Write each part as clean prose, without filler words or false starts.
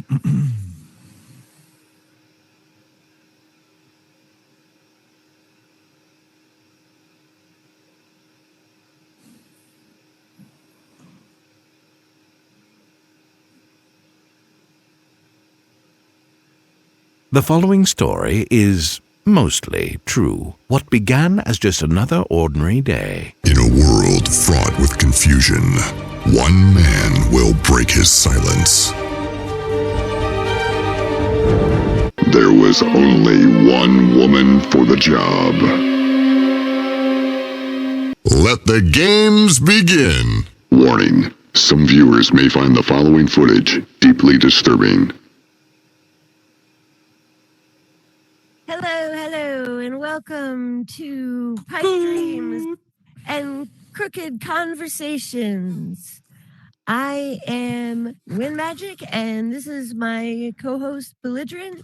The following story is mostly true. What began as just another ordinary day. In a world fraught with confusion, one man will break his silence. There was only one woman for the job. Let the games begin. Warning, some viewers may find the following footage deeply disturbing. Hello, and welcome to Pipe Dreams and Crooked Conversations. I am Windmajik, and this is my co-host, B-Ligerent.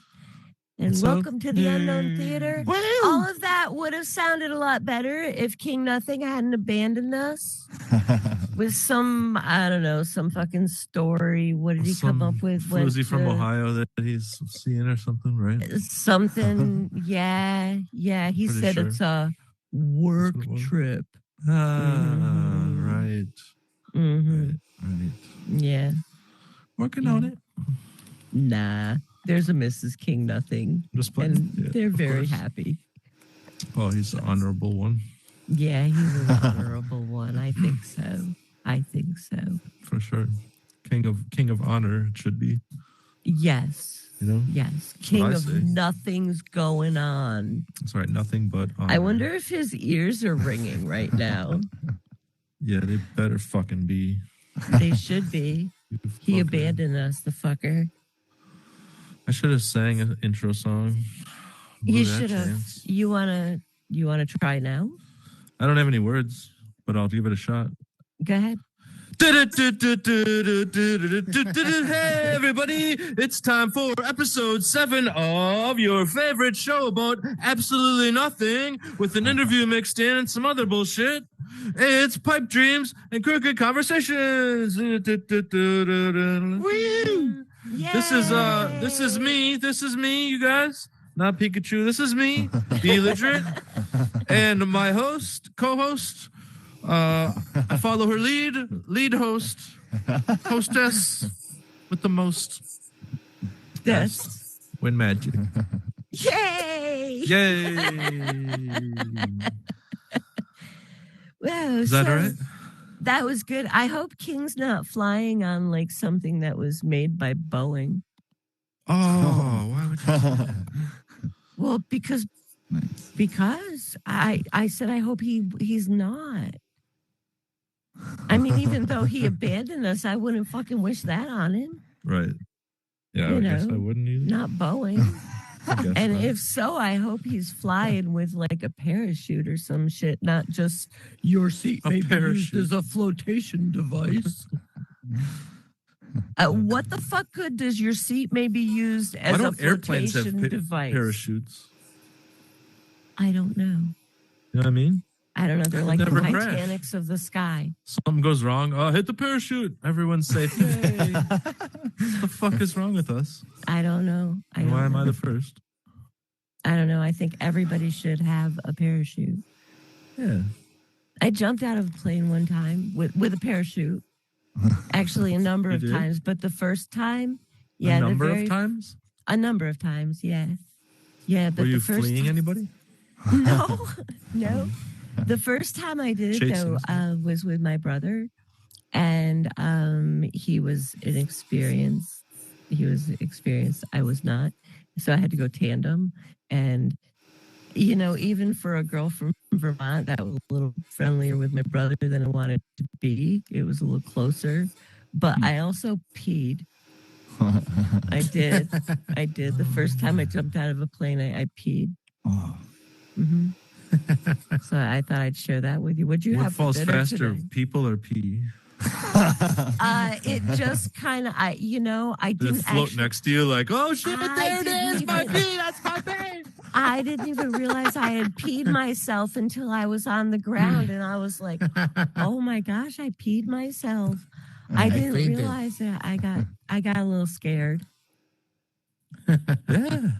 And welcome to the Unknown Theater. All of that would have sounded a lot better if King Nothing hadn't abandoned us with some, I don't know, some fucking story. What did he come up with? Was he from Ohio that he's seeing or something, right? Something, yeah. He said sure. it's a work trip. Right. Mm-hmm. Right. Yeah. Working on it. Nah. There's a Mrs. King Nothing. Just playing. And they're very happy. Oh, he's the honorable one. Yeah, he's an honorable one. I think so. For sure. King of honor, it should be. Yes. You know? Yes. King of nothing's going on. That's right, nothing but honor. I wonder if his ears are ringing right now. Yeah, they better fucking be. They should be. He abandoned us, the fucker. I should have sang an intro song. You should have. You wanna try now? I don't have any words, but I'll give it a shot. Go ahead. Hey everybody, it's time for episode 7 of your favorite show about absolutely nothing with an interview mixed in and some other bullshit. It's Pipe Dreams and Crooked Conversations. This is me, you guys. Not Pikachu. This is me, B-Ligerent, and my co-host. I follow her lead hostess with the most. Yes. Windmajik. Yay! Well, is that all right? That was good. I hope King's not flying on like something that was made by Boeing. Oh, why would you do that? Well, because I said I hope he's not. I mean, even though he abandoned us, I wouldn't fucking wish that on him. Right. Yeah, I guess I wouldn't either. Not Boeing. And not. if so, I hope he's flying with like a parachute or some shit, not just your seat may be used as a flotation device. What the fuck good does your seat may be used as a airplanes have flotation device? Parachutes. I don't know. You know what I mean? I don't know. They're like the never Titanics crash. of the sky. Something goes wrong. Hit the parachute. Everyone's safe. Yay. What the fuck is wrong with us? I don't know. Why am I the first? I don't know. I think everybody should have a parachute. Yeah. I jumped out of a plane one time with a parachute. Actually, a number of times. But the first time, yeah. A number of times? A number of times, yeah. Yeah, but were you the first fleeing anybody? No. The first time I did it, though, was with my brother. And he was inexperienced. I was not. So I had to go tandem. And, you know, even for a girl from Vermont, that was a little friendlier with my brother than I wanted to be. It was a little closer. But I also peed. I did. The first time I jumped out of a plane, I peed. Oh. Mm-hmm. So I thought I'd share that with you. What'd you have for dinner falls faster, today? people or pee? It just kind of, I didn't float next to you like, oh shit, there it is, my pee, that's my pee. I didn't even realize I had peed myself until I was on the ground, and I was like, oh my gosh, I peed myself. I didn't realize that. I got a little scared. Yeah.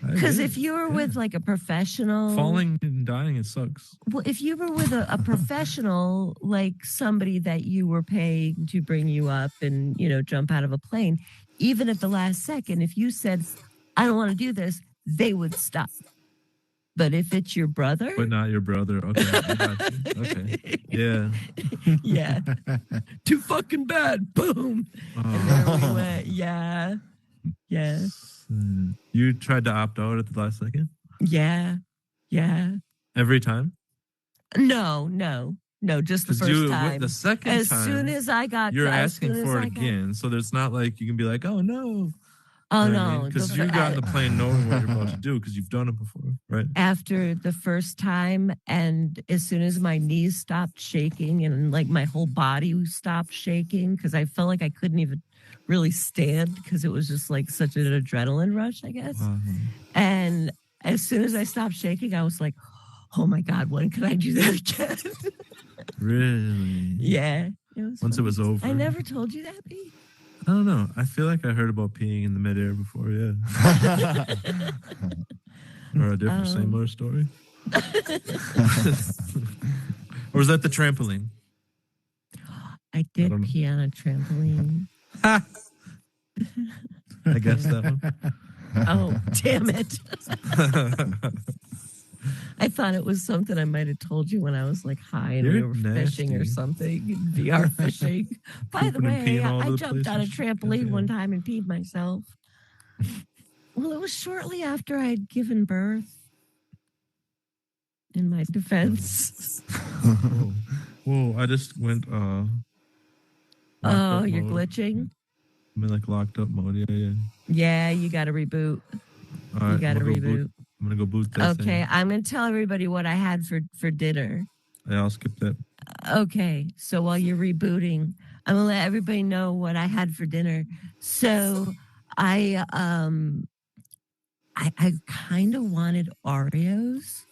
Because if you were with like a professional, falling and dying, it sucks. well, if you were with a professional, like somebody that you were paying to bring you up and, jump out of a plane, even at the last second, if you said, I don't want to do this, they would stop. But if it's your brother, but not your brother, okay, I got you. Okay, yeah, yeah, too fucking bad. Boom, and there we went. Yeah. You tried to opt out at the last second. Yeah. Every time. No, just the first time. The second as time, soon as I got, you're asking for it again. So there's not like you can be like, oh no. Oh, you know no. I mean? Because you got on the plane knowing what you're about to do because you've done it before, right? After the first time, and as soon as my knees stopped shaking and like my whole body stopped shaking because I felt like I couldn't even really stand because it was just like such an adrenaline rush, I guess. And as soon as I stopped shaking, I was like, oh my God, when could I do that again? Really? Yeah. Once it was over. I never told you that, B. I don't know. I feel like I heard about peeing in the midair before, yeah. Or a different, similar story. Or was that the trampoline? I did pee on a trampoline. I guess that one. Oh, damn it. I thought it was something I might have told you when I was like high and we were fishing or something, VR fishing. By the way, I jumped on a trampoline one time and peed myself. Well, it was shortly after I'd given birth. In my defense. Whoa, I just went oh, you're mode. Glitching? I'm in like locked up mode, yeah. Yeah, you got to reboot. All right, you got to reboot. I'm going to go boot that thing. Okay, I'm going to tell everybody what I had for dinner. Yeah, I'll skip that. Okay, so while you're rebooting, I'm going to let everybody know what I had for dinner. So I kind of wanted Oreos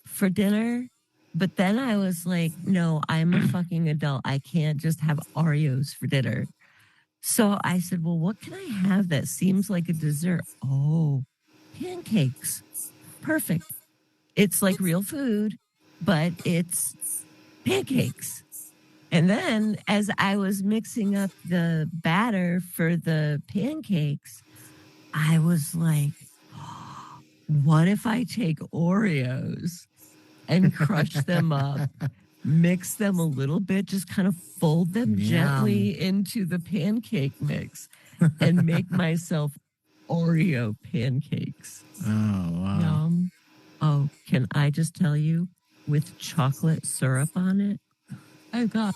for dinner, but then I was like, no, I'm a fucking adult. I can't just have Oreos for dinner. So I said, well, what can I have that seems like a dessert? Oh, pancakes. Perfect. It's like real food, but it's pancakes. And then as I was mixing up the batter for the pancakes, I was like, what if I take Oreos and crush them up, mix them a little bit, just kind of fold them gently into the pancake mix and make myself Oreo pancakes. Oh, wow. Yum. Oh, can I just tell you, with chocolate syrup on it? Oh, gosh.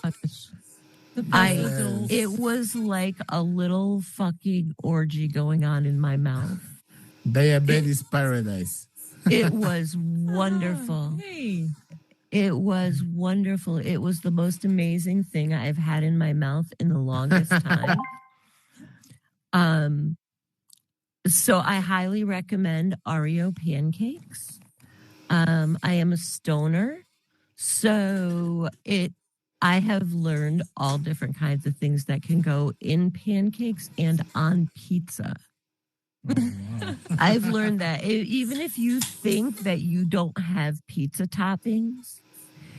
It was like a little fucking orgy going on in my mouth. Diabetes paradise. It was wonderful. Hey. It was wonderful. It was the most amazing thing I've had in my mouth in the longest time. So I highly recommend Oreo pancakes. I am a stoner, so I have learned all different kinds of things that can go in pancakes and on pizza. Oh, wow. I've learned that even if you think that you don't have pizza toppings,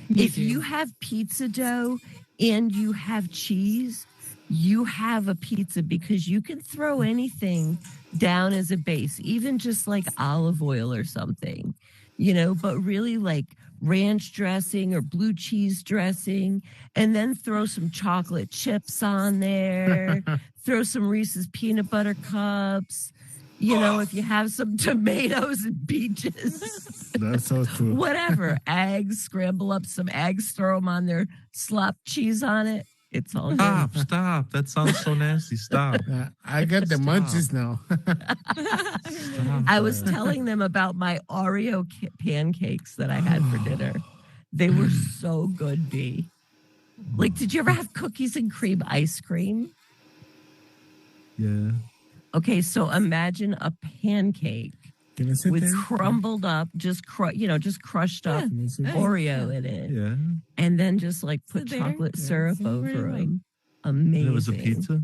if you have pizza dough and you have cheese, you have a pizza because you can throw anything down as a base, even just like olive oil or something, but really like ranch dressing or blue cheese dressing, and then throw some chocolate chips on there, throw some Reese's peanut butter cups, if you have some tomatoes and peaches. That's so true. Whatever. Eggs, scramble up some eggs, throw them on there, slap cheese on it. It's all good. Stop. That sounds so nasty. Stop. I get the munchies now. I was telling them about my Oreo pancakes that I had for dinner. They were so good, B. Like, did you ever have cookies and cream ice cream? Yeah. Okay, so imagine a pancake with crumbled up, just crushed up Oreo in it. Yeah. And then just like put chocolate syrup over them. Amazing. And it was a pizza?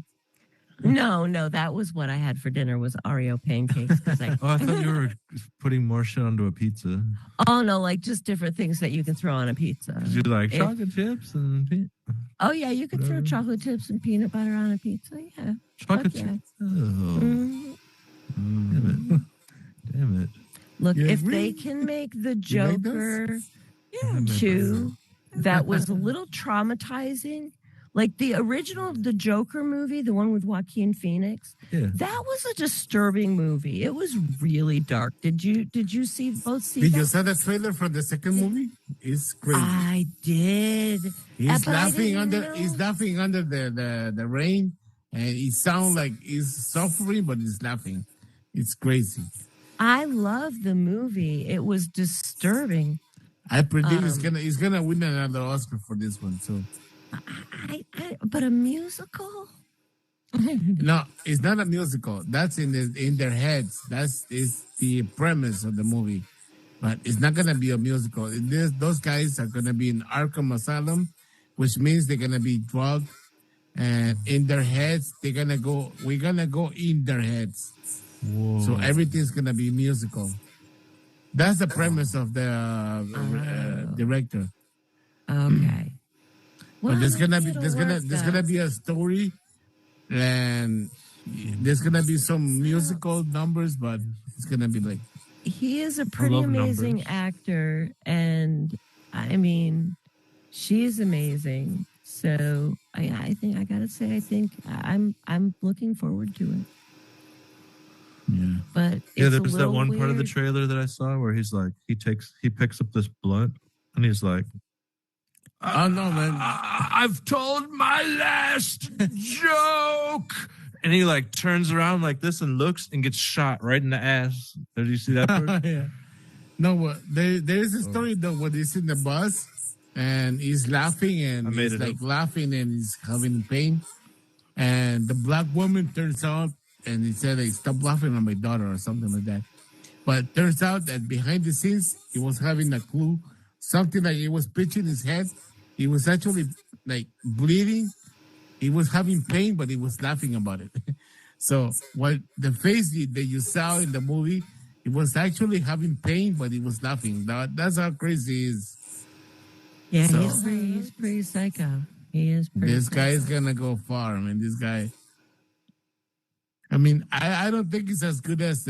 No, that was what I had for dinner was Oreo pancakes. Oh, I thought you were putting more shit onto a pizza. Oh no, like just different things that you can throw on a pizza. Cause you like chocolate chips and Oh yeah, you could throw chocolate chips and peanut butter on a pizza. Yeah, chocolate yeah. chips. Oh, damn it! Look, You if agree? they can make the You like those? Joker Yeah, 2 that was a little traumatizing. Like the original, the Joker movie, the one with Joaquin Phoenix, Yeah. that was a disturbing movie. It was really dark. Did you see both? Did that? you saw the trailer for the second movie? It's crazy. I did. He's but I laughing didn't under. know. He's laughing under the rain, and it sounds like he's suffering, but he's laughing. It's crazy. I love the movie. It was disturbing. I predict he's gonna win another Oscar for this one too. But a musical? No, it's not a musical. That's in their heads. That's is the premise of the movie, but it's not gonna be a musical. Those guys are gonna be in Arkham Asylum, which means they're gonna be drugged, and in their heads they're gonna go. We're gonna go in their heads. Whoa. So everything's gonna be musical. That's the premise of the director. Okay. But there's gonna be it'll there's gonna work, be a story, and there's gonna be some musical numbers, but it's gonna be like he is a pretty love amazing numbers. actor, and I mean, she's amazing. So I think I gotta say, I think I'm looking forward to it. yeah. But Yeah, it's there a was that little one part of the weird. trailer that I saw where he's like, he picks up this blunt and he's like, Oh no, man! I've told my last joke. And he like turns around like this and looks and gets shot right in the ass. Did you see that part? Yeah. No, there is a story though where he's in the bus and he's laughing and I made he's it like up. laughing and he's having pain, and the black woman turns out and he said, like, "Stop laughing at my daughter" or something like that. But turns out that behind the scenes he was having a clue, something like he was pitching his head. He was actually like bleeding. He was having pain, but he was laughing about it. So what the face that you saw in the movie, he was actually having pain, but he was laughing. That's how crazy he is. Yeah, So- he's pretty psycho. He is pretty. This guy is psycho. gonna go far. I mean, this guy. I mean, I don't think he's as good as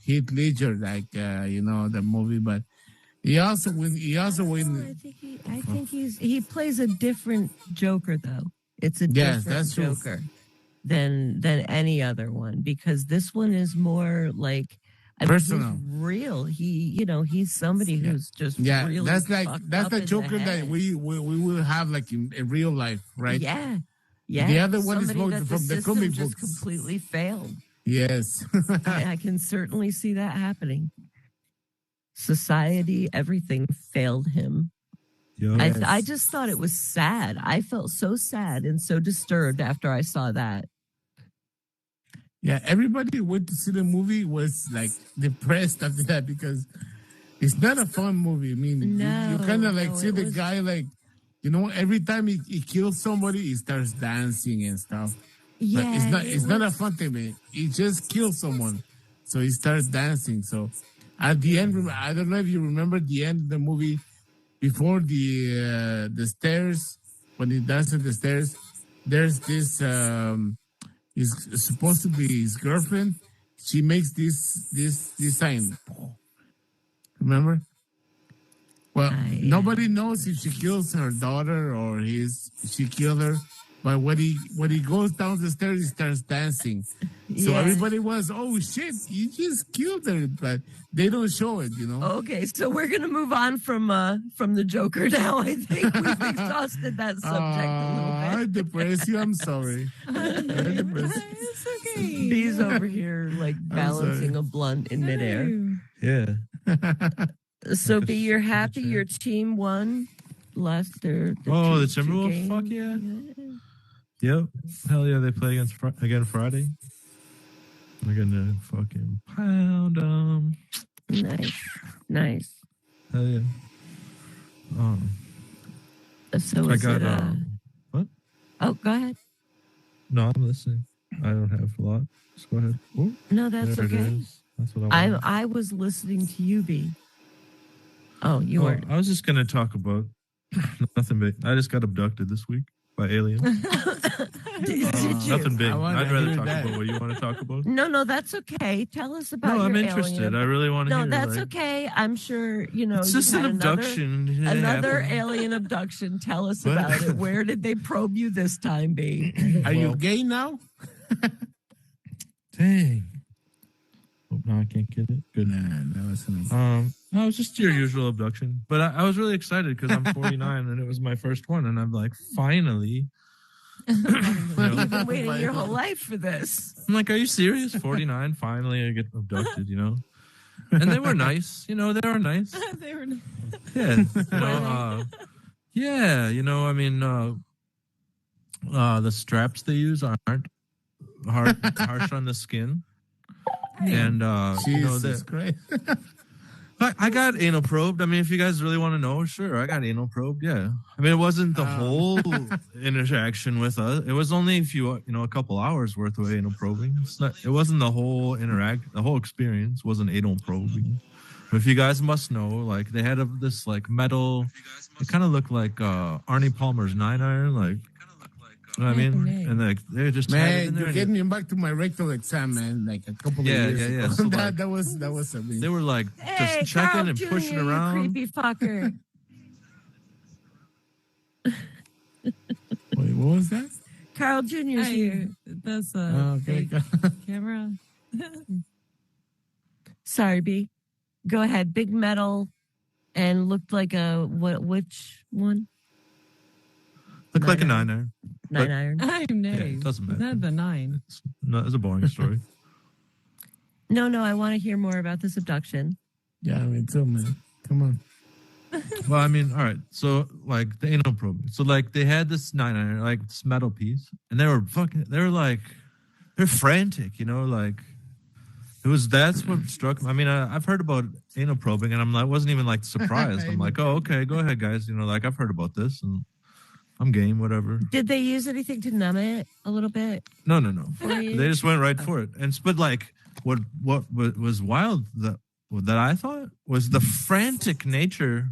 Heath Ledger, like the movie, but he also win. I think he plays a different Joker though. It's a Yes, different that's true. Joker than any other one, because this one is more like Personal. he's real. He's somebody who's just Yeah, really that's fucked the up in Joker that head. we will have like in real life, right? Yeah. Yeah. The other one is Somebody more that from the system comic just books. completely failed. Yes. I can certainly see that happening. Society, everything failed him. Yo, I just thought it was sad. I felt so sad and so disturbed after I saw that. Yeah, everybody who went to see the movie was like depressed after that because it's not a fun movie. I mean, you kind of like see the guy like, every time he kills somebody, he starts dancing and stuff. Yeah, But it's not a fun thing, man. He just kills someone, so he starts dancing. So at the end, I don't know if you remember the end of the movie. Before the stairs, when he dances the stairs, there's this. Is supposed to be his girlfriend. She makes this sign. Remember? Well, nobody knows if she kills her daughter or she killed her. But when he goes down the stairs, he starts dancing. So Yeah. everybody was, oh shit, you just killed her, but they don't show it, Okay, so we're gonna move on from the Joker now. I think we've exhausted that subject a little I bit. depress you. I'm sorry. I depress you. It's okay. B's over here like balancing a blunt in midair. yeah. So B, you're happy your team won last their Oh, the two Timberwolves? games? Fuck yeah. Yep. Hell yeah, they play again Friday. They're gonna fucking pound them. Nice. Hell yeah. So I is got it, what? oh, go ahead. No, I'm listening. I don't have a lot. Just go ahead. Ooh, No, that's there it okay. is. That's what I want. I was listening to you, B. Oh, you Oh, weren't. I was just gonna talk about nothing big. I just got abducted this week by aliens. Did you? Nothing big. I wanna I'd rather hear talk that. about what you want to talk about. No, that's okay. Tell us about No, your I'm interested. alien. I really want to No, hear. that's like, okay. I'm sure you know. It's you've just an had abduction. It Another happened. alien abduction. Tell us What? about it. Where did they probe you this time, B? Are you gay now? Dang. Oh, no, I can't get it. Good. Nah, it's not. No, it was just your usual abduction. But I was really excited because I'm 49 and it was my first one. And I'm like, finally. You've been waiting your whole life for this. I'm like, are you serious? 49, finally I get abducted, you know? And they were nice. You know, they were nice. They were. Yeah. I mean, the straps they use aren't harsh on the skin. And, Jesus Christ. I got anal probed. I mean, if you guys really want to know, sure, I got anal probed. Yeah. I mean, it wasn't the whole interaction with us. It was only a couple hours worth of anal probing. It wasn't the whole the whole experience wasn't anal probing. But if you guys must know, like they had this like metal, it kind of looked like Arnie Palmer's 9-iron, like. You know what I mean? And like they just Man, you're getting me back to my rectal exam, man. Like a couple of years ago. Yeah. So that was something. They were like Hey, just checking Carl and Jr., pushing you around. creepy fucker. Wait, what was that? Carl Jr.'s here. That's a Okay. camera. Sorry, B. Go ahead. Big metal and looked like a which one? Looked like a 9-iron. 9-iron. I'm Yeah, no. it doesn't matter. Not the 9. It's a boring story. No, I want to hear more about this abduction. Yeah, me too, man. Come on. Well, I mean, all right. So, like, the anal probe. So, like, they had this 9-iron, like, this metal piece, and they're frantic, you know, like, that's what struck me. I mean, I've heard about anal probing, and I wasn't even, like, surprised. I'm like, oh, okay, go ahead, guys. You know, like, I've heard about this, and I'm game, whatever. Did they use anything to numb it a little bit? No. For you? They just went right for it. But, like, what was wild that I thought was the frantic nature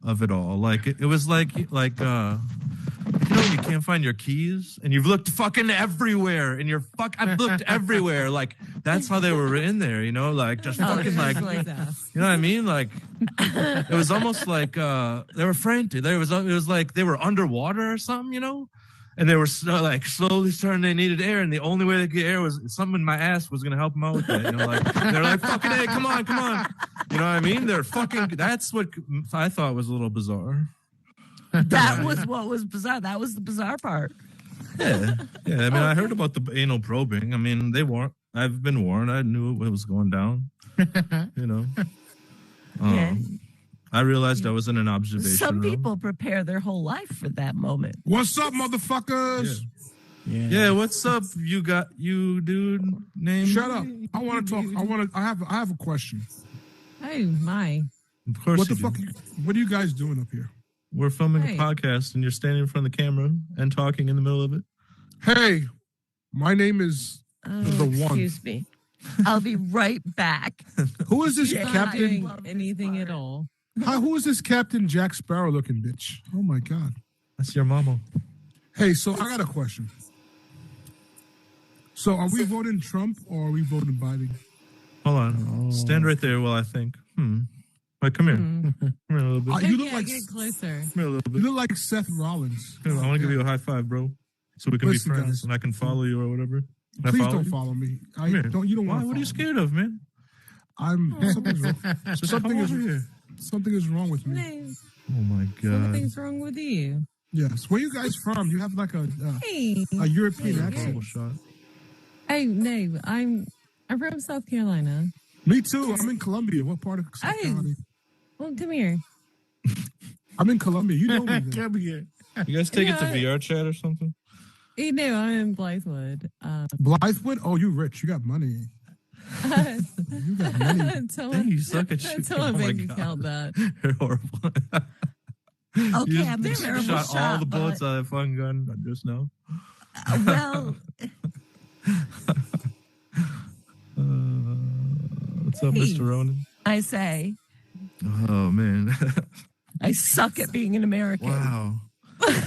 of it all. Like it was like you know, you can't find your keys and you've looked fucking everywhere and I've looked everywhere. Like that's how they were in there, you know, like just fucking like, you know what I mean? Like it was almost like they were frantic. It was like they were underwater or something, you know. And they were like slowly starting. They needed air, and the only way they could get air was something in my ass was gonna help them out with that. You know, like they're like, "Fucking hey, come on!" You know what I mean? They're fucking. That's what I thought was a little bizarre. That was what was bizarre. That was the bizarre part. Yeah. I mean, I heard about the anal probing. I mean, I've been warned. I knew what was going down. You know. Yeah. I realized I was in an observation Some room. people prepare their whole life for that moment. What's up, motherfuckers? Yeah, what's up? You dude name? Shut up. I want to talk. I have a question. Oh my. Of course What you the fuck? do. What are you guys doing up here? We're filming Hey. a podcast and you're standing in front of the camera and talking in the middle of it. Hey, my name is the one. Excuse me. I'll be right back. Who is this Not Captain? doing anything at all. Who is this Captain Jack Sparrow looking bitch? Oh my god. That's your mama. Hey, so I got a question. So are we voting Trump or are we voting Biden? Hold on. Stand right there while I think. Wait, come here. Come here a little bit. You look Yeah, like get closer. Come here a little you bit. look like Seth Rollins. Come here, I want to give you a high five, bro. So we can Listen, be friends guys. and I can follow you or whatever. Can I Please follow don't you? follow me. Come here. You don't Why? want to. What are you scared of, man? Something's wrong. Just Something come is over here. something is wrong with me. No, Oh my god. something's wrong with you. Yes. Where you guys from? You have like a Hey. European Hey, accent. Double shot. Oh no, I'm from South Carolina. Me too. I'm in Colombia. What part of South Hey. Carolina? Well, come here. I'm in Colombia. You know me. Then. Come here. You guys take it to Yeah. VR chat or something? You know, I'm in Blythewood. Blythewood? Oh, you rich. You got money. You got money. Tell Dang, my, you suck at shit. tell my Oh my bank God. account that. You're horrible. Okay, I'm a You terrible shot all shot, the bullets but out of that fucking gun just now. Well, What's up, Mr. Ronan? I say, Oh man! I suck at being an American. Wow.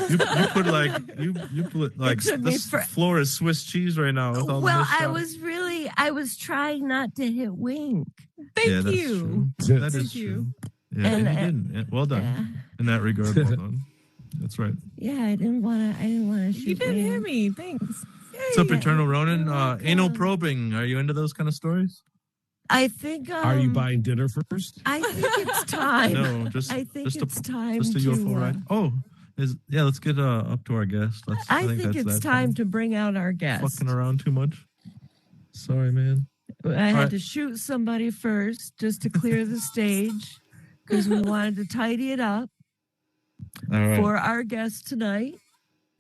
You put like took me this floor is Swiss cheese right now with all the Well, missed I was trying not to hit wink. Thank you. That is true. Yeah, and you didn't. Well done. Yeah. In that regard, well done. That's right. Yeah, I didn't want to shoot. You didn't hear me. Thanks. What's up, Eternal Ronan? Anal probing. Are you into those kind of stories? I think. Are you buying dinner first? I think it's time. No, just I think just it's time just a to. UFO ride. Oh, let's get up to our guest. I think it's time to bring out our guest. Fucking around too much. Sorry, man. I had to shoot somebody first just to clear the stage because we wanted to tidy it up for our guest tonight.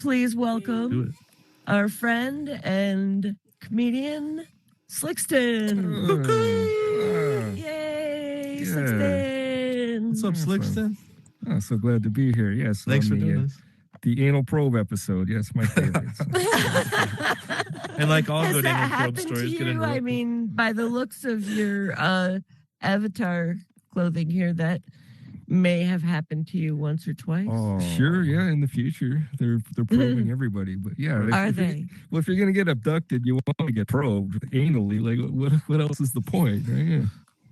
Please welcome our friend and comedian, Slickston. Yay, Slickston. What's up, Slickston? Oh, so glad to be here. Yes. Thanks for doing this. The anal probe episode. Yes, my favorite. And like all Has good that anal probe happened stories, to get you? I mean, by the looks of your avatar clothing here, that may have happened to you once or twice. Oh, sure. Yeah. In the future, they're probing everybody. But yeah, Are they? Well, if you're gonna get abducted, you want to get probed anally. Like, what else is the point, right?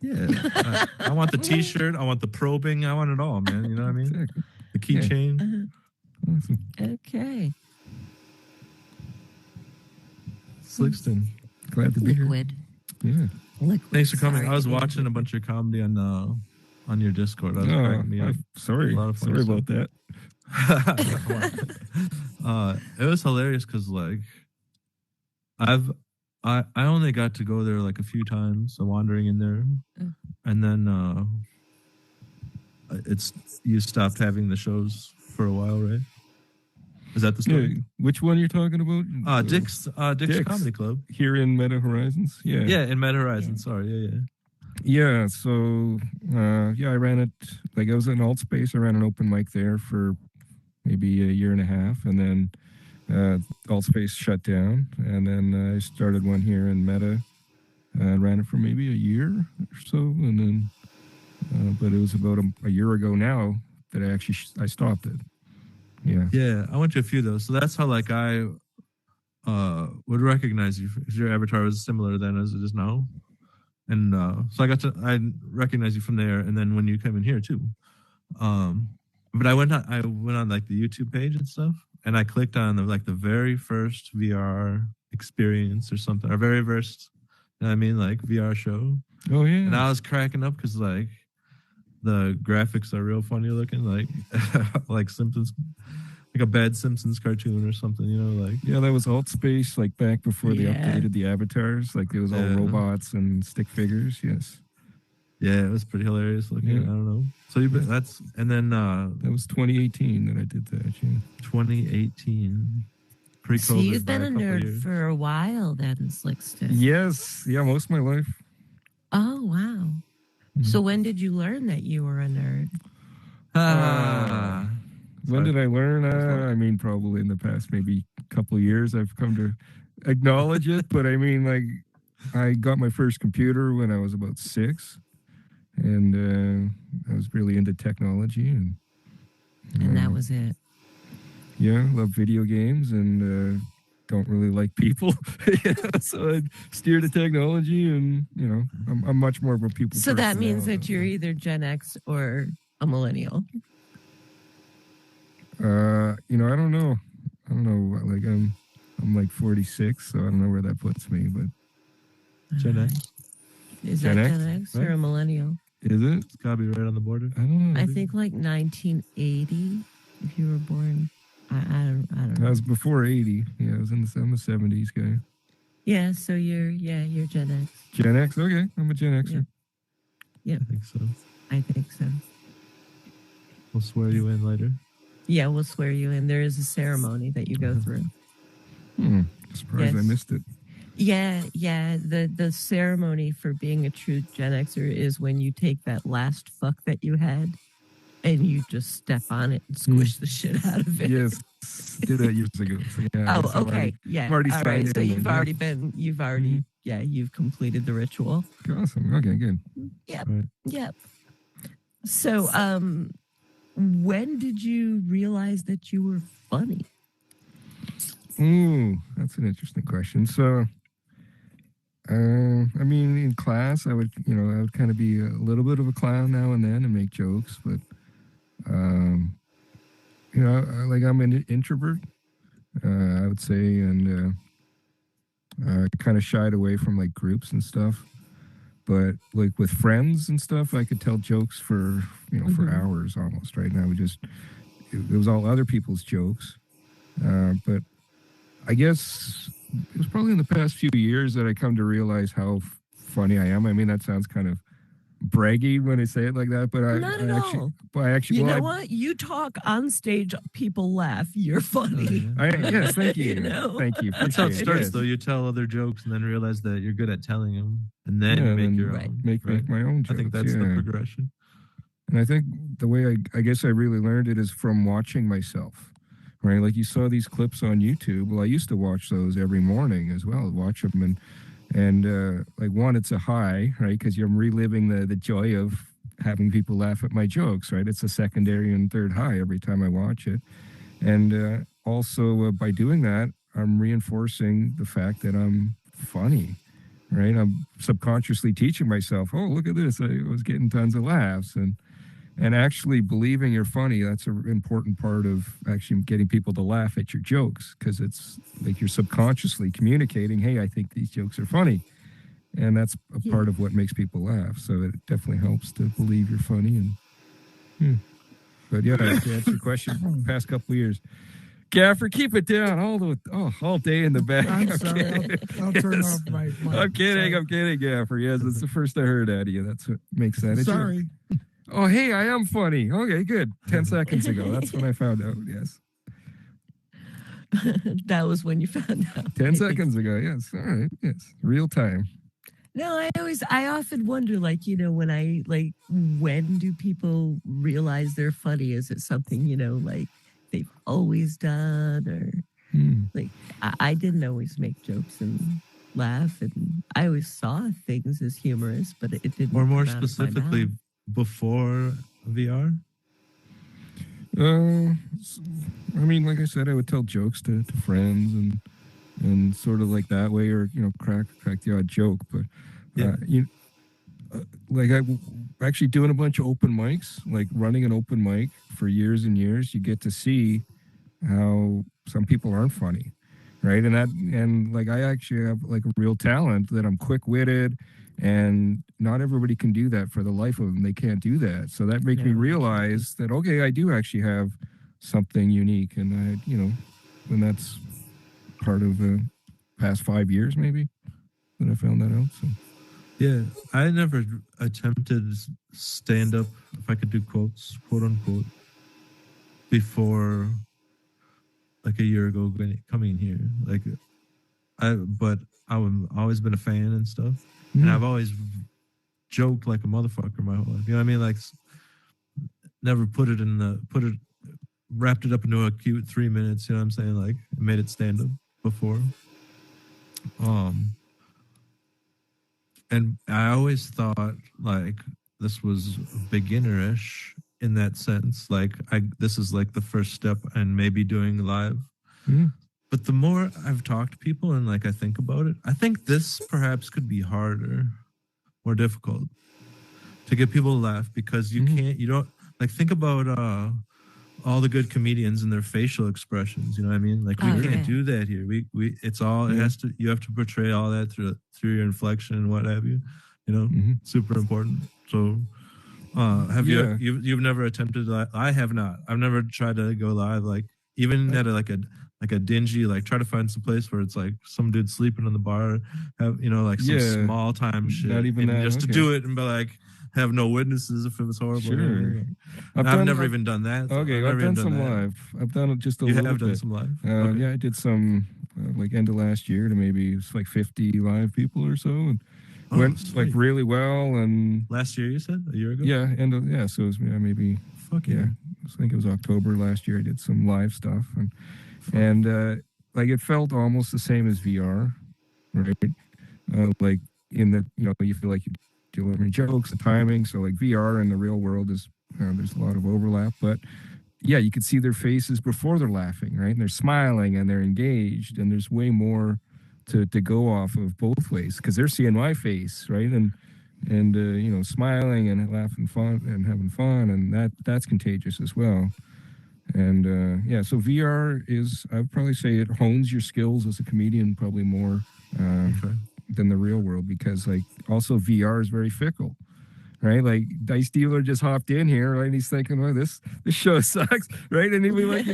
Yeah. I want the T-shirt. I want the probing. I want it all, man. You know what I mean? Exactly. The keychain. Awesome. Okay. Slickston. Glad to be Liquid. here. Yeah. Liquid. Thanks for coming. Sorry. I was watching a bunch of comedy on your Discord. I was cracking me up. Sorry. A lot of funny Sorry stuff. about that. It was hilarious because like I only got to go there like a few times, so wandering in there, and then you stopped having the shows for a while, right? Is that the story? Yeah. Which one you're talking about? Dick's Comedy Club here in Meta Horizons. Yeah. Yeah, in Meta Horizons. Sorry, yeah. Yeah, so I ran it like I was in Alt Space. I ran an open mic there for maybe a year and a half, and then Alt Space shut down, and then I started one here in Meta. Ran it for maybe a year or so, and then but it was about a year ago now that I actually I stopped it. Yeah, I went to a few though, so that's how like I would recognize you because your avatar was similar then as it is now. And so I recognize you from there, and then when you come in here too. But I went on like the YouTube page and stuff, and I clicked on the very first VR experience or something, or very first, you know what I mean, like VR show. Oh yeah. And I was cracking up because like the graphics are real funny looking, like like Simpsons, like a bad Simpsons cartoon or something, you know, like. Yeah, that was Alt Space, like back before they updated the avatars. Like it was all robots and stick figures. Yes. Yeah, it was pretty hilarious looking. Yeah. I don't know. So and then that was 2018 that I did that. Yeah. 2018. Pre-COVID. So you've been a nerd years. for a while, then, Slickston. Yes. Yeah, most of my life. Oh wow. Mm-hmm. So when did you learn that you were a nerd? When did I learn? I mean, probably in the past maybe couple of years I've come to acknowledge it. But I mean, like, I got my first computer when I was about 6. And I was really into technology. And that was it. Yeah, love video games and don't really like people. So I steer to technology and, you know, I'm much more of a people So person that means now. that you're either Gen X or a millennial. You know, I don't know. Like I'm like 46, so I don't know where that puts me, but Gen X. Is that Gen X or a millennial? Is it? It's gotta be right on the border. I don't know. I think like 1980, if you were born. I don't know. I was before 80. Yeah, I'm a 70s guy. Yeah, so you're Gen X. Gen X? Okay, I'm a Gen Xer. Yeah. I think so. We'll swear you in later. Yeah, we'll swear you in. There is a ceremony that you go through. Surprised I missed it. Yeah. The ceremony for being a true Gen Xer is when you take that last fuck that you had and you just step on it and squish the shit out of it. Yes, did that years ago. So yeah, Oh, okay. Yeah. I'm already All right. signed So in you've then, already been, you've completed the ritual. Awesome. Okay, good. Yep. Right. Yep. So, when did you realize that you were funny? Ooh, that's an interesting question. So, I mean, in class, I would kind of be a little bit of a clown now and then and make jokes, but, like I'm an introvert, I would say, and kind of shied away from like groups and stuff. But like with friends and stuff, I could tell jokes for for hours almost. Right now, it was all other people's jokes, but I guess it was probably in the past few years that I come to realize how funny I am. I mean, that sounds kind of braggy when I say it like that, but Not at all. I actually, You know what? You talk on stage, people laugh. You're funny. Yes, thank you. You know? Thank you. That's how it Appreciate starts, yes. though. You tell other jokes and then realize that you're good at telling them, and then Yeah, make then your Right. own. Make my own jokes. I think that's the progression. And I think the way I guess I really learned it is from watching myself, right? Like you saw these clips on YouTube. Well, I used to watch those every morning as well, watch them. And like one, it's a high, right? Because you're reliving the joy of having people laugh at my jokes, right? It's a secondary and third high every time I watch it. And also by doing that, I'm reinforcing the fact that I'm funny, right? I'm subconsciously teaching myself, oh, look at this. I was getting tons of laughs. And actually believing you're funny, that's an important part of actually getting people to laugh at your jokes, because it's like you're subconsciously communicating, hey, I think these jokes are funny. And that's a part of what makes people laugh. So it definitely helps to believe you're funny. But yeah, to answer your question, past couple of years. Gaffer, keep it down all day in the back. I'm sorry. I'll turn off my mic. I'm kidding. Sorry. I'm kidding, Gaffer. Yes, that's the first I heard out of you. That's what makes that. Sorry. Oh, hey, I am funny. Okay, good. 10 seconds ago. That's when I found out. Yes. That was when you found out. 10 seconds ago. Yes. All right. Yes. Real time. No, I often wonder, like, when do people realize they're funny? Is it something, like they've always done, or like, I didn't always make jokes and laugh, and I always saw things as humorous, but it didn't. Or more come out of my specifically, mouth. before VR? I mean, like I said, I would tell jokes to friends and sort of like that way, or crack the odd joke. But like I actually doing a bunch of open mics, like running an open mic for years and years. You get to see how some people aren't funny, right? And like I actually have like a real talent that I'm quick-witted, and not everybody can do that for the life of them. They can't do that. So that made me realize that, okay, I do actually have something unique. And and that's part of the past 5 years, maybe, that I found that out. So. Yeah, I never attempted stand-up, if I could do quotes, quote unquote, before like a year ago coming here. Like, but I've always been a fan and stuff, and I've always joked like a motherfucker my whole life. You know what I mean? Like, never wrapped it up into a cute 3 minutes. You know what I'm saying? Like, made it stand-up before. And I always thought like this was beginnerish in that sense. Like this is like the first step and maybe doing live. But the more I've talked to people and like I think about it, I think this perhaps could be harder, more difficult to get people to laugh, because you don't like think about all the good comedians and their facial expressions. You know what I mean? Like we can't do that here. It's all, it has to, you have to portray all that through your inflection and what have you, super important. So, you've never attempted that? I have not. I've never tried to go live, like even at a dingy, like try to find some place where it's like some dude sleeping in the bar, have, like some small time shit. Not even that, just to do it and be like, have no witnesses if it was horrible. Sure. I've never even done that. Okay, I've done some live. I've done it just a little bit. You have done some live? Okay. Yeah, I did some like end of last year to maybe it's like 50 live people or so. And went like really well. And last year, you said? A year ago? Yeah, so it was maybe yeah, I think it was October last year. I did some live stuff, and like it felt almost the same as VR, right? Like in that, you feel like you're delivering jokes, the timing. So like VR in the real world is there's a lot of overlap, but yeah, you could see their faces before they're laughing, right? And they're smiling and they're engaged, and there's way more to go off of both ways because they're seeing my face, right? And smiling and laughing fun and having fun, and that's contagious as well. And yeah, so VR is, I'd probably say it hones your skills as a comedian probably more than the real world, because like also VR is very fickle, right? Like Dice Dealer just hopped in here, right? And he's thinking, "Oh, this show sucks," right? And he'd be like,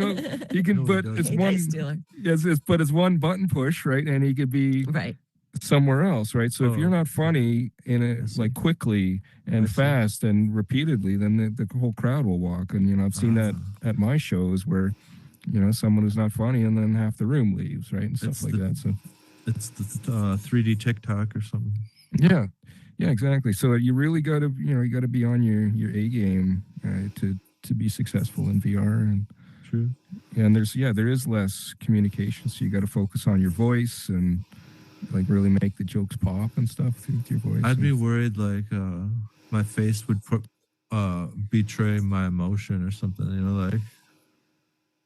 he can, No, but he it's Hey, one, Dice Dealer. yes, but it's one button push, right? And he could be Right. somewhere else, right? So if you're not funny in it like quickly and fast and repeatedly, then the whole crowd will walk. And I've seen that at my shows where someone who's not funny and then half the room leaves, right? And stuff like that. So it's the 3D TikTok or something. yeah, exactly. So you really got to you got to be on your A game to be successful in VR. And True. And there is less communication, so you got to focus on your voice and like really make the jokes pop and stuff through your voice. I'd be worried like my face would betray my emotion or something, like,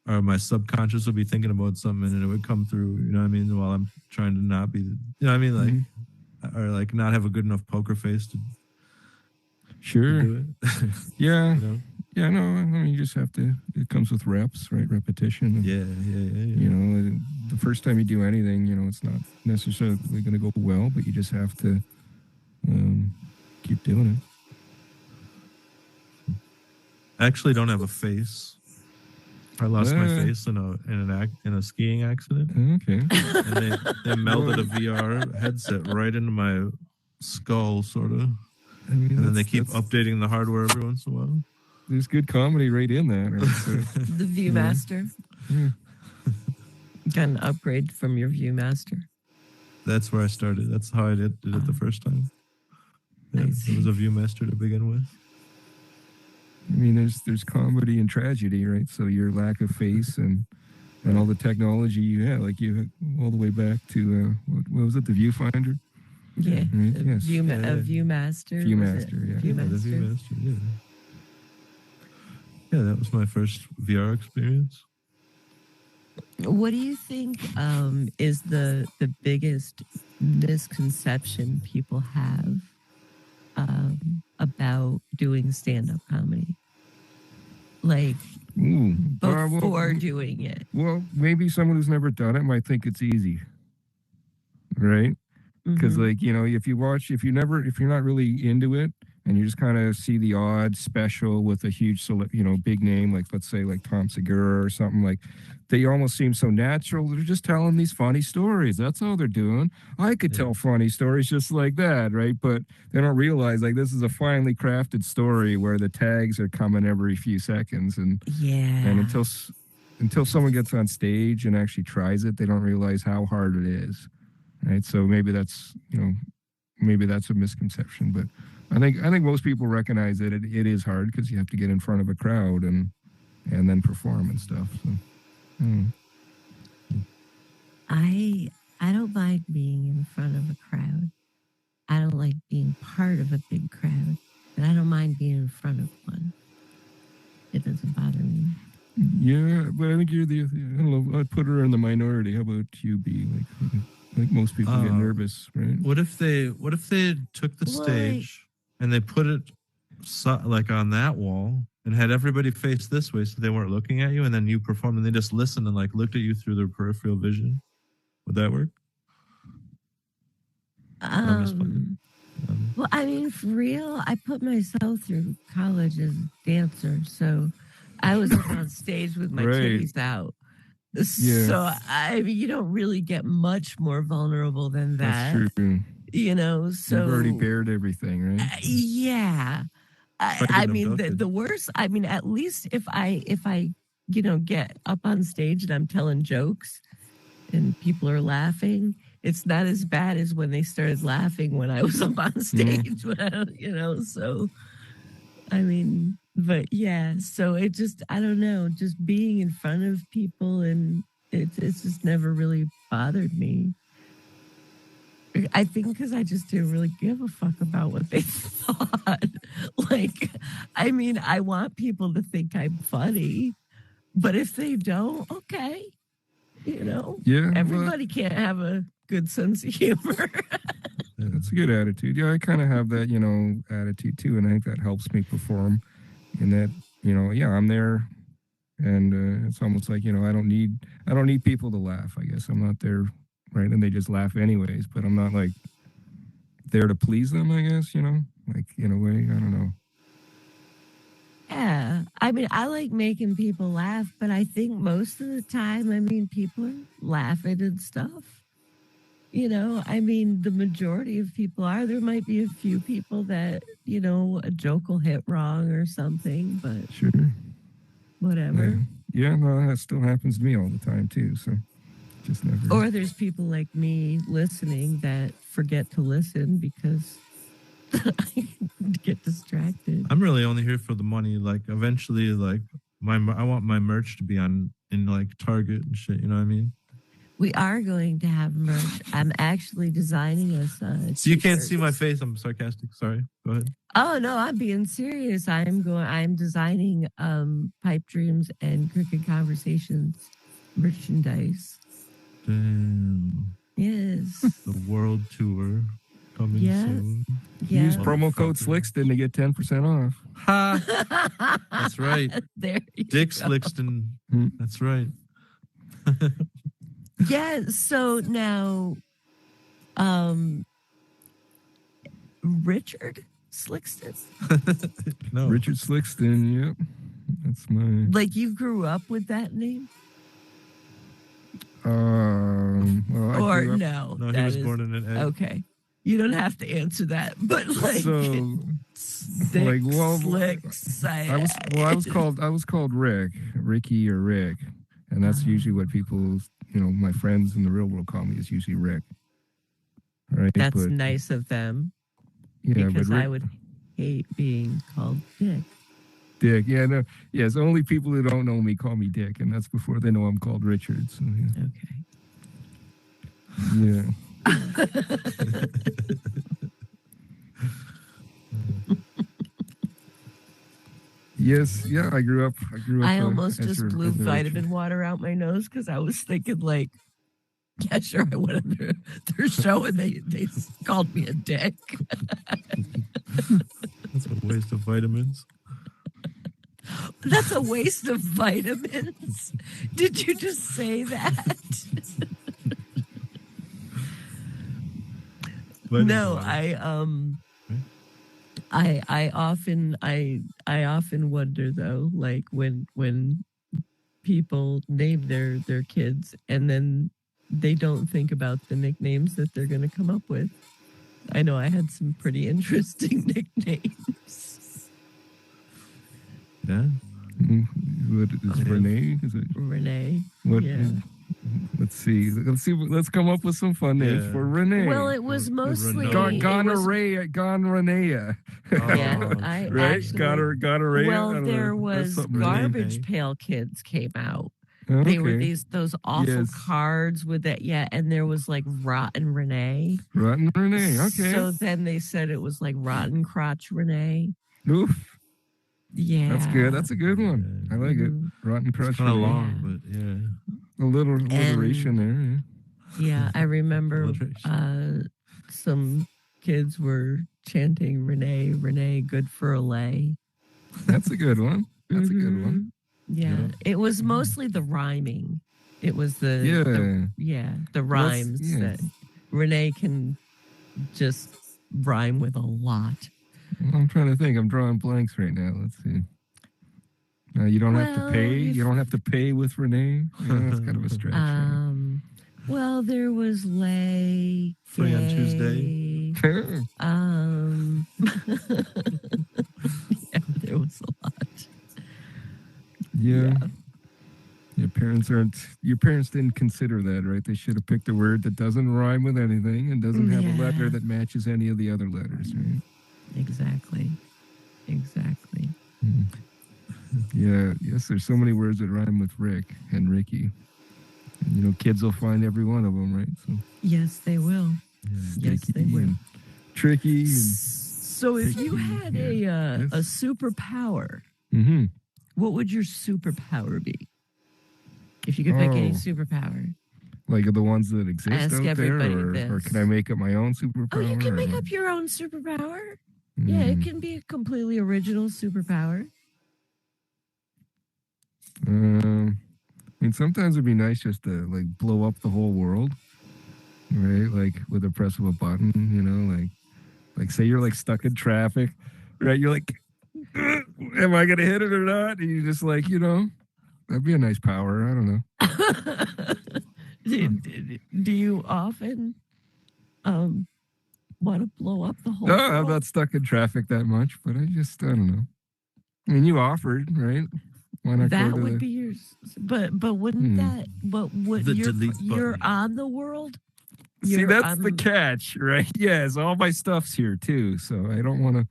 or my subconscious would be thinking about something and it would come through, while I'm trying to not be, like, or like not have a good enough poker face to do it. Yeah. Yeah, no, I mean, you just have to, it comes with reps, right? Repetition. And, yeah. The first time you do anything, it's not necessarily going to go well, but you just have to keep doing it. I actually don't have a face. I lost my face in a skiing accident. Okay. And they melded a VR headset right into my skull, sort of. I mean, and then they keep updating the hardware every once in a while. There's good comedy right in that. Right? So, The Viewmaster. yeah. Got an upgrade from your Viewmaster. That's where I started. That's how I did it the first time. Yeah, Nice. it was a Viewmaster to begin with. I mean, there's comedy and tragedy, right? So your lack of face and all the technology you had, like you all the way back to what was it, the Viewfinder? Yeah. Right? A Yes. Viewmaster. Viewmaster, yeah. Yeah, the Viewmaster, yeah. Yeah, that was my first VR experience. What do you think is the biggest misconception people have about doing stand-up comedy? Like Ooh. before doing it. Well, maybe someone who's never done it might think it's easy, right? Because like if you're not really into it, and you just kind of see the odd special with a huge big name, like let's say like Tom Segura or something, like they almost seem so natural. They're just telling these funny stories. That's all they're doing. I could tell funny stories just like that, right? But they don't realize like this is a finely crafted story where the tags are coming every few seconds, and until someone gets on stage and actually tries it, they don't realize how hard it is, right? So maybe that's a misconception, but I think most people recognize that it is hard because you have to get in front of a crowd and then perform and stuff. So, I don't mind being in front of a crowd. I don't like being part of a big crowd, but I don't mind being in front of one. It doesn't bother me. Yeah, but I think you're I don't know, I'd put her in the minority. How about you, B? Like, I think most people get nervous, right? What if they took the stage and they put it like on that wall and had everybody face this way so they weren't looking at you, and then you performed and they just listened and like looked at you through their peripheral vision? Would that work? Well, I mean, for real, I put myself through college as a dancer, so I was up on stage with my titties out. Yeah. So I mean, you don't really get much more vulnerable than that. That's true. So you've already bared everything, right? Yeah. I mean, the worst. I mean, at least if I get up on stage and I'm telling jokes and people are laughing, it's not as bad as when they started laughing when I was up on stage. So I mean, but yeah, so it just, I don't know, just being in front of people and it's just never really bothered me. I think because I just didn't really give a fuck about what they thought. Like, I mean, I want people to think I'm funny, but if they don't, okay. You know, Yeah, everybody can't have a good sense of humor. That's a good attitude. Yeah, I kind of have that, attitude too, and I think that helps me perform. In that, yeah, I'm there, and it's almost like I don't need people to laugh. I guess I'm not there, right? And they just laugh anyways. But I'm not like there to please them. I guess like in a way. I don't know. Yeah, I mean, I like making people laugh, but I think most of the time, I mean, people are laughing and stuff. I mean, the majority of people are. There might be a few people that, a joke will hit wrong or something, but Sure. whatever. Yeah, no, that still happens to me all the time too. So just never. Or there's people like me listening that forget to listen because I get distracted. I'm really only here for the money. Like eventually, like I want my merch to be in like Target and shit. You know what I mean? We are going to have merch. I'm actually designing us. So you can't see my face. I'm sarcastic. Sorry. Go ahead. Oh no, I'm being serious. I'm designing Pipe Dreams and Cricket Conversations merchandise. Damn. Yes. The world tour coming soon. Yeah. Use promo code Slickston to get 10% off. Ha! That's right. There Dick Slickston. That's right. Yeah, so now Richard Slickston. No. Richard Slickston, yep. That's my Like you grew up with that name? well, Or grew up, no. No, he was born in an egg. Okay. You don't have to answer that. But like so Slick, Slicks. I was called Ricky or Rick. And that's usually what people, my friends in the real world call me is usually Rick. Right? That's nice of them. Yeah, because but Rick, I would hate being called Dick. Dick, yeah, no, yes. Only people who don't know me call me Dick, and that's before they know I'm called Richard. So yeah. Okay. Yes, yeah. I grew up. I almost just blew vitamin water out my nose because I was thinking, like, yeah, sure, I went on their show and they called me a dick. That's a waste of vitamins. That's a waste of vitamins. Did you just say that? No, I often wonder though, like when people name their kids and then they don't think about the nicknames that they're going to come up with. I know I had some pretty interesting nicknames. Yeah. What is Renee? Is it Renee? What? Yeah. Let's see. Let's come up with some fun names for Renee. Well, it was mostly gonorrhea. Yeah, I right. actually, Gonorrhea. Well, there was Garbage Pail Kids came out. Okay. They were those awful cards with that. Yeah, and there was like Rotten Renee. Rotten Renee. Okay. So then they said it was like Rotten Crotch Renee. Oof. Yeah, that's good. That's a good one. I like it. Rotten Crotch. Kind of long, but yeah. A little alliteration there. Yeah, I remember some kids were chanting Renee, Renee, good for a lay. That's a good one. That's a good one. Yeah, it was mostly the rhyming. It was the rhymes that Renee can just rhyme with a lot. I'm trying to think. I'm drawing blanks right now. Let's see. You don't have to pay. You don't have to pay with Renee. That's kind of a stretch. Well, there was lay. Free on Tuesday. Yeah, there was a lot. Yeah. Your parents didn't consider that, right? They should have picked a word that doesn't rhyme with anything and doesn't have a letter that matches any of the other letters, right? Exactly. Yeah, yes, there's so many words that rhyme with Rick and Ricky. And, you know, kids will find every one of them, right? So, Yes, they will. Yes, Sticky they will. and Tricky and So if you had a superpower, mm-hmm. what would your superpower be? If you could pick any superpower. Like the ones that exist Ask out there, everybody or this. can I make up my own superpower? Oh, you can make what? up your own superpower. Yeah, it can be a completely original superpower. I mean, sometimes it'd be nice just to like blow up the whole world, right? Like with a press of a button, you know, like say you're like stuck in traffic, right? You're like, am I gonna hit it or not? And you just like, you know, that'd be a nice power. I don't know. Do you often want to blow up the whole No, world? I'm not stuck in traffic that much, but I don't know. I mean, you offered, right? Why not that go to would be yours, but wouldn't that? But would you're on the world? See, that's the catch, right? Yes, all my stuff's here too, so I don't want to.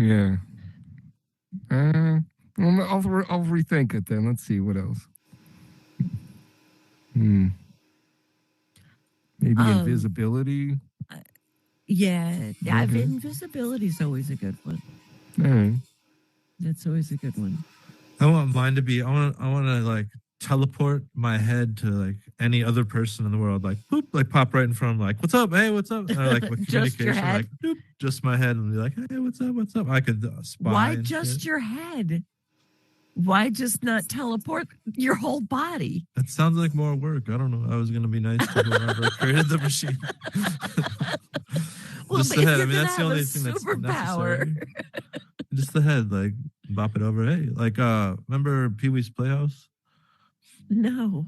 Yeah. I'll rethink it then. Let's see what else. Maybe invisibility. Yeah, invisibility's always a good one. All right. That's always a good one. I want mine to be. I want to like teleport my head to like any other person in the world. Like, boop, like pop right in front of them, like, what's up? Hey, what's up? Or like with Just your communication, head? like, boop, just my head, and be like, hey, what's up? What's up? I could spy. Why and just shit. your head? Why just not teleport your whole body? That sounds like more work. I don't know. I was gonna be nice to whoever created the machine. Well, Just but the if head. I you're mean, gonna that's the have only a thing that's superpower. necessary. Just the head, like bop it over. Hey, like remember Pee-wee's Playhouse? No,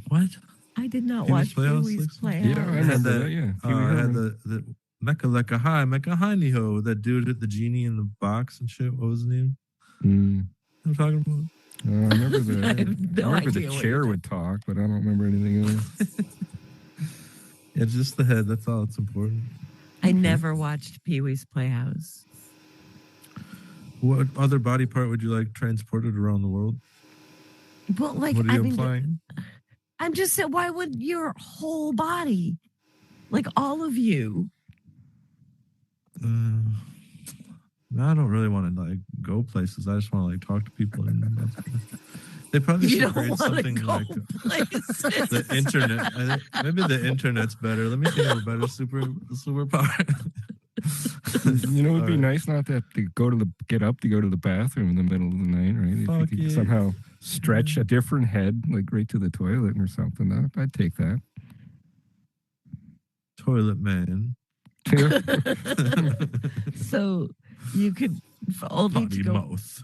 What? I did not Pee-wee's watch Pee-wee's Playhouse. Yeah, I remember that. Yeah, I had the Mecca Lecca High, Mecca Hiney Ho, that dude at the genie in the box and shit. What was his name? I'm talking about. I remember I have no I remember idea the what chair you're would talk, but I don't remember anything else. It's just the head. That's all that's important. I never watched Pee-wee's Playhouse. What other body part would you like transported around the world? Well, like, What are you implying? I'm just saying, why would your whole body, like all of you? I don't really want to like go places. I just want to like talk to people. And they probably should create something like the internet. I think maybe the internet's better. Let me think of a better superpower. You know, it would be nice not to have to get up to go to the bathroom in the middle of the night, right? If you could somehow stretch a different head, like right to the toilet or something, I'd take that. Toilet man. So you could only Potty go mouth.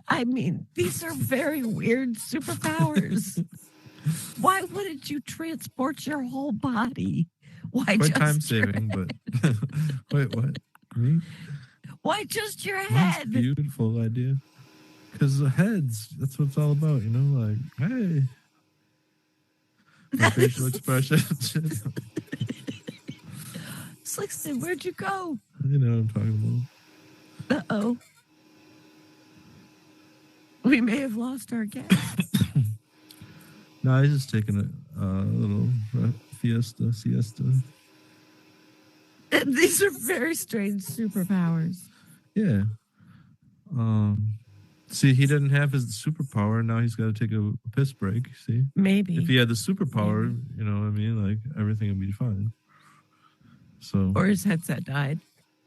I mean, these are very weird superpowers. Why wouldn't you transport your whole body? Why Quite just time saving, but wait, what? Me? Why just your That's head? beautiful idea. Because the heads, that's what it's all about, you know? Like, hey. My facial expression. Slickston, where'd you go? You know what I'm talking about. Uh-oh. We may have lost our guest. No, he's just taking a little siesta. These are very strange superpowers. Yeah. See, he didn't have his superpower. Now he's got to take a piss break. See, maybe if he had the superpower, you know what I mean? Like everything would be fine. So, or his headset died.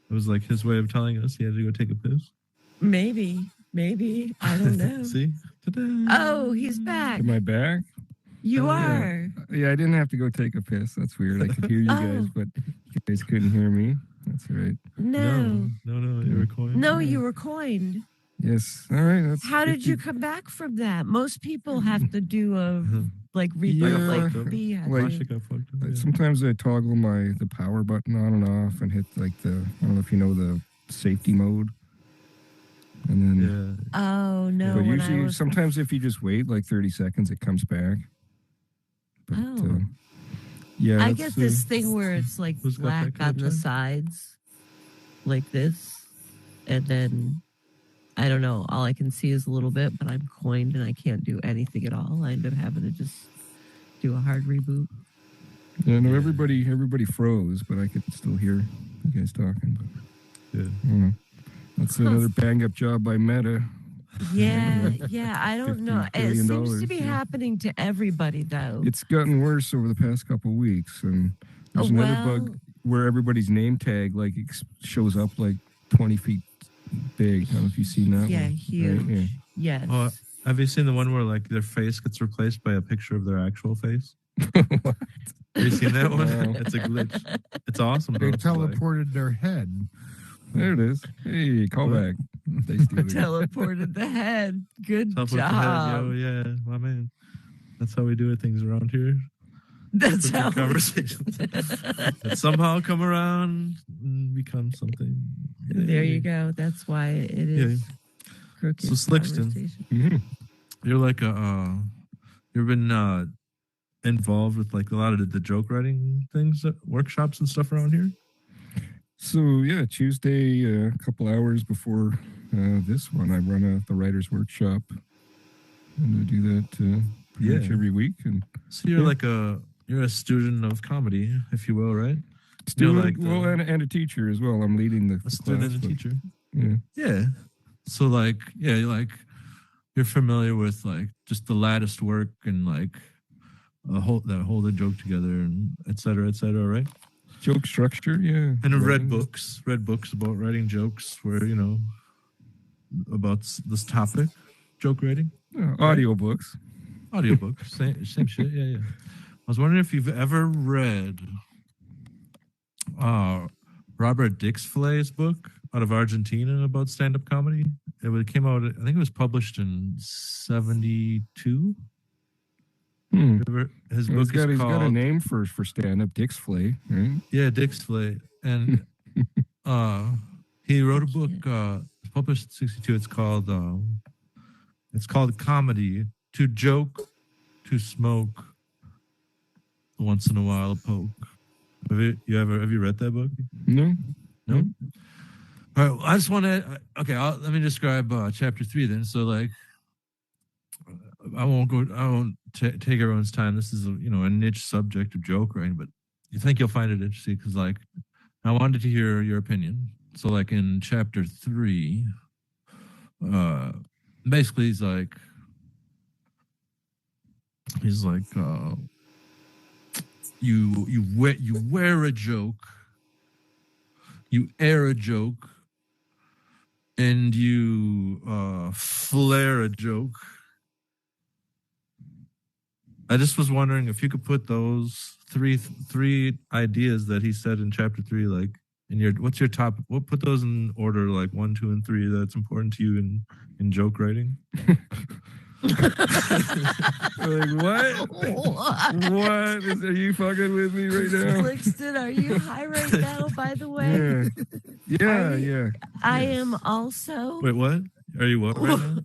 It was like his way of telling us he had to go take a piss. Maybe. I don't know. See? Ta-da. Oh, he's back. Am I back? You are. Yeah, I didn't have to go take a piss. That's weird. I could hear you guys, but you guys couldn't hear me. That's all right. No, you were coined. No, you were coined. Yes. All right. How did you come back from that? Most people have to do a sometimes I toggle the power button on and off and hit like I don't know if you know the safety mode. And then oh no. But usually sometimes if you just wait like 30 seconds it comes back. But, I get this thing where it's like black on the sides, like this, and then I don't know. All I can see is a little bit, but I'm coined and I can't do anything at all. I end up having to just do a hard reboot. Yeah, no, everybody froze, but I could still hear you guys talking. Yeah. I don't know. That's another bang up job by Meta. Yeah, I don't know. It $50 seems to be billion, yeah. happening to everybody, though. It's gotten worse over the past couple of weeks, and there's another bug where everybody's name tag like shows up like 20 feet big. I don't know if you've seen that. Yeah, one. huge. Right? Yeah. Yes. Oh, have you seen the one where like their face gets replaced by a picture of their actual face? What? Have you seen that one? No. It's a glitch. It's awesome. They though. It's like- teleported their head. There it is. Hey, call back. Teleported the head. Good Top of the job. head, yo, yeah, my man. That's how we do it things around here. That's how Conversations that somehow come around and become something. Yeah, There you go. That's why it is crooked. So Slickston, conversation. you're like you've been involved with like a lot of the joke writing things, workshops and stuff around here. So yeah, Tuesday, a couple hours before this one, I run the writers' workshop, and I do that pretty much every week. And so you're a student of comedy, if you will, right? Student, and a teacher as well. I'm leading the student class, and a but- teacher. Yeah. Yeah. So like, you're familiar with like just the latticed work and like that hold a joke together and et cetera, right? Joke structure, yeah. And Writing. read books about writing jokes where, about this topic, joke writing. Audiobooks. Audiobooks, same shit, yeah. I was wondering if you've ever read Robert Dixflay's book out of Argentina about stand-up comedy. It came out, I think it was published in 1972. His book He's is called... got a name for stand-up, Dixflay, right? Yeah, Dixflay. And he wrote a book, published in 1962. It's called Comedy, to joke, to smoke, once in a while a poke. Have you read that book? No. All right, well, I just want to. Okay, let me describe chapter 3 then. So, like, I won't take everyone's time. This is a niche subject of joke writing, but you think you'll find it interesting because, like, I wanted to hear your opinion. So, like, in chapter 3, basically, he's like, you wear a joke, you air a joke, and you flare a joke. I just was wondering if you could put those three ideas that he said in chapter 3, like what's your top? We'll put those in order, like 1, 2, and 3. That's important to you in joke writing. Like what? What? Are you fucking with me right now? Flixton, are you high right now, by the way? Yeah. I am also. Wait, what? Are you what right now?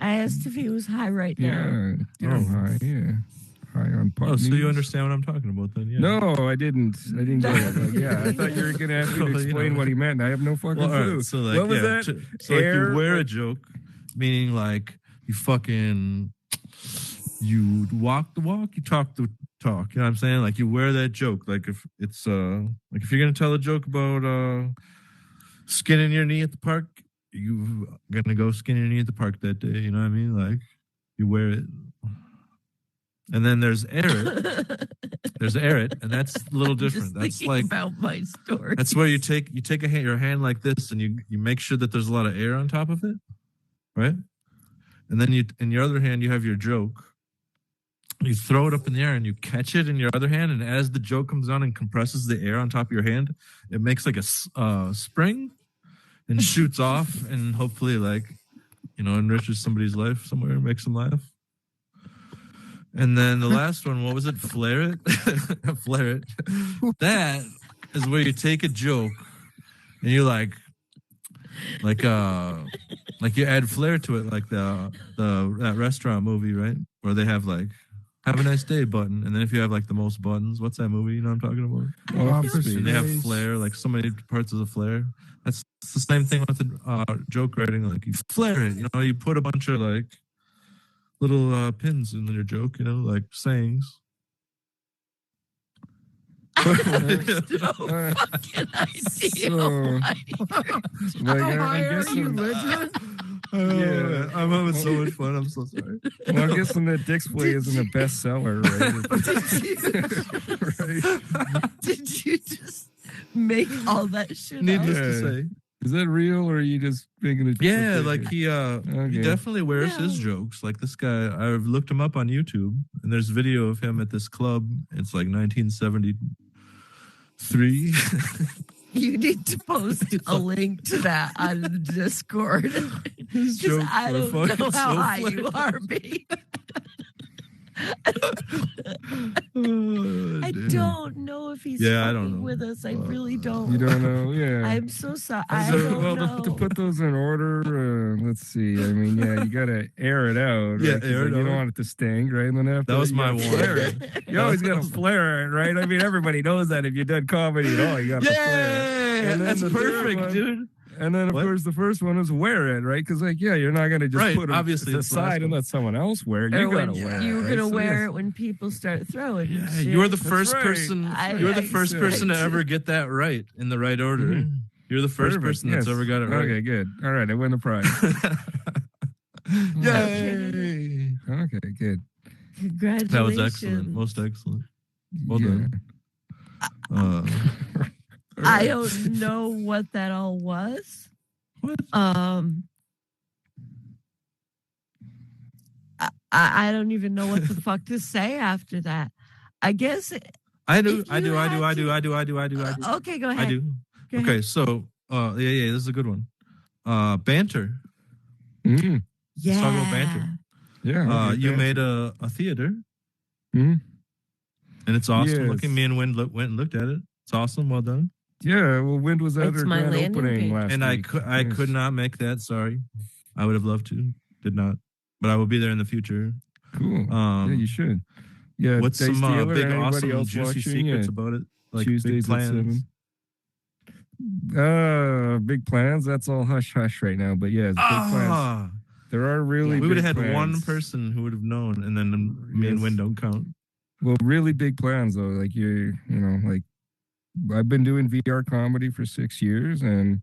I asked if he was high right now. Yeah. High. Yeah. High on pot. Oh, so you understand what I'm talking about then? Yeah. No, I didn't get it. Like, yeah, I thought you were gonna ask me to explain what he meant. I have no fucking clue. Right, so like, what was that? So like you wear a joke, meaning like you walk the walk, you talk the talk. You know what I'm saying? Like you wear that joke. Like if it's like if you're gonna tell a joke about skinning your knee at the park, you gonna go skin your knee at the park that day. You know what I mean? Like you wear it. And then there's air it, and that's a little different. That's like about my story. That's where you take your hand like this, and you make sure that there's a lot of air on top of it, right? And then in your other hand, you have your joke. You throw it up in the air, and you catch it in your other hand. And as the joke comes on and compresses the air on top of your hand, it makes like a spring and shoots off, and hopefully, like enriches somebody's life somewhere, makes them laugh. And then the last one, what was it? Flare it? Flare it. That is where you take a joke and you like you add flair to it, like that restaurant movie, right? Where they have like have a nice day button. And then if you have like the most buttons, what's that movie? You know what I'm talking about? Office And they have Space. flair, like so many parts of the flair. That's the same thing with the joke writing. Like you flare it, you know, you put a bunch of like little pins in your joke, you know, like sayings. No fucking idea. Like, How high I'm are guessing, you, Legend? Yeah. I'm having so much fun. I'm so sorry. well, I'm guessing that Dick's Play isn't a bestseller, right? Did you just make all that shit Needless up? to say. Is that real, or are you just making it? Yeah, like he Okay. definitely wears No. his jokes. Like this guy, I've looked him up on YouTube, and there's video of him at this club. It's like 1973. You need to post a link to that on the Discord. His 'Cause jokes I are don't fucking know how so high you funny. are, babe. Oh, I damn. don't know if he's Yeah, I don't fucking know. with us. I really don't. You don't know, yeah. I'm so sorry. I So, don't well, know. to put those in order, let's see. I mean, yeah, you gotta air it out. Yeah, right? 'Cause, air like, it you out. don't want it to stink, right? And then after That was you my gotta one. flare it. You always gotta flare it, right? I mean, everybody knows that if you've done comedy at all, you gotta flare it. Yeah, And then that's the third perfect, one- dude. And then, of What? course, the first one is wear it, right? Because, like, yeah, you're not gonna just Right, put it obviously, it's the last aside and one. let someone else wear it. Or You gotta when wear it. you're right? gonna So, wear yes. it when people start throwing. Yeah, shit. you're the That's first right. person. I- You're the I- first I- person to ever get that right in the right order. Mhm. You're the first Perfect, person that's yes. ever got it right. Okay, good. All right, I win the prize. Yay! Okay, good. Congratulations. That was excellent. Most excellent. Well done. I don't know what that all was. What? I don't even know what the fuck to say after that. I guess. I do. If I you do. I do. had I do. to- I do. I do. I do. I do. Okay, go ahead. I do. Go Okay, ahead. so yeah, this is a good one. Banter. Mm, Yeah. Let's talk about banter. yeah. okay, You yeah. made a theater, Mhm. and it's awesome Yes. looking. Me and Win went and looked at it. It's awesome. Well done. Yeah, well, Wind was at It's her my grand landing opening page. last And week. I Yes. could not make that. Sorry, I would have loved to. Did not, but I will be there in the future. Cool. Yeah, you should. Yeah, What's Dice some Dealer, big, anybody awesome, else juicy watching? secrets Yeah. about it? Like Tuesdays big at plans. 7. Big plans. That's all hush hush right now. But yeah, big plans. Ah, There are really. we would big have had one plans. person who would have known, and then me and Yes. Win don't count. Well, really big plans though. Like you know, like I've been doing VR comedy for 6 years, and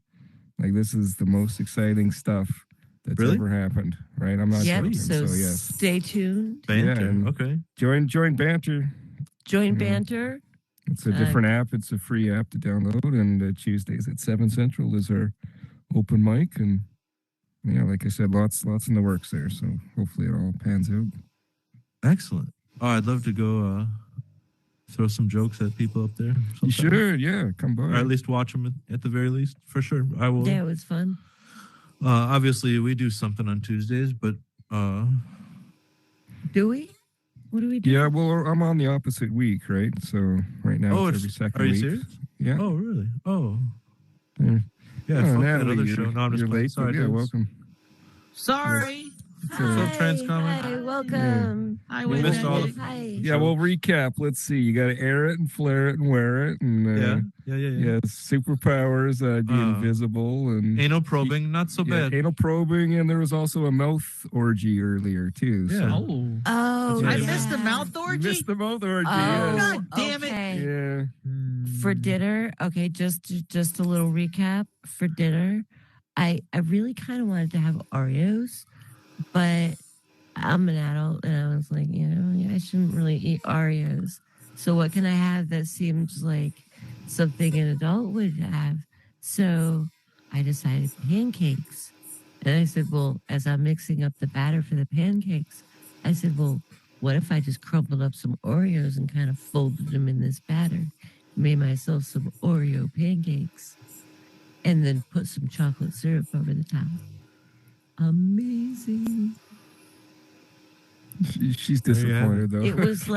like this is the most exciting stuff that's Really? ever happened. Right? I'm not Yep. joking. So, So yes, stay tuned. Banter. and- Okay. join Banter. Join Yeah. Banter. It's a different app. It's a free app to download, and Tuesdays at 7 Central is our open mic, and yeah, like I said, lots in the works there. So hopefully it all pans out. Excellent. Oh, I'd love to go throw some jokes at people up there. You sometime. should, yeah, come by. Or at least watch them at the very least. For sure. I will. Yeah, it was fun. Obviously, we do something on Tuesdays, but Do we? What do we do? Yeah, well, I'm on the opposite week, right? So right now Oh, it's it's- every second are you week. serious? Yeah. oh, really? Oh. Yeah. Yeah, Oh, fuck that Natalie, other you're, show. No, I'm just you're playing. late. Sorry, but yeah, dudes. welcome. Sorry. It's Hi, a- What's up, Transcomer? hi, welcome. I We went missed all the- Hi. Yeah, we'll recap. Let's see. You got to air it and flare it and wear it, and Yeah. superpowers, be invisible, and Anal probing, not so yeah, bad. anal probing, and there was also a mouth orgy earlier too. Yeah. So. Oh. Oh, I yeah. missed the mouth orgy. Missed the mouth orgy. Oh, yes. God damn it. okay. Yeah. For dinner, okay, just a little recap. For dinner, I really kind of wanted to have Oreos, but I'm an adult and I was like, I shouldn't really eat Oreos. So what can I have that seems like something an adult would have? So I decided pancakes. And I said, well, as I'm mixing up the batter for the pancakes, I said, well, what if I just crumpled up some Oreos and kind of folded them in this batter? Made myself some Oreo pancakes and then put some chocolate syrup over the top. Amazing. She's disappointed though. It was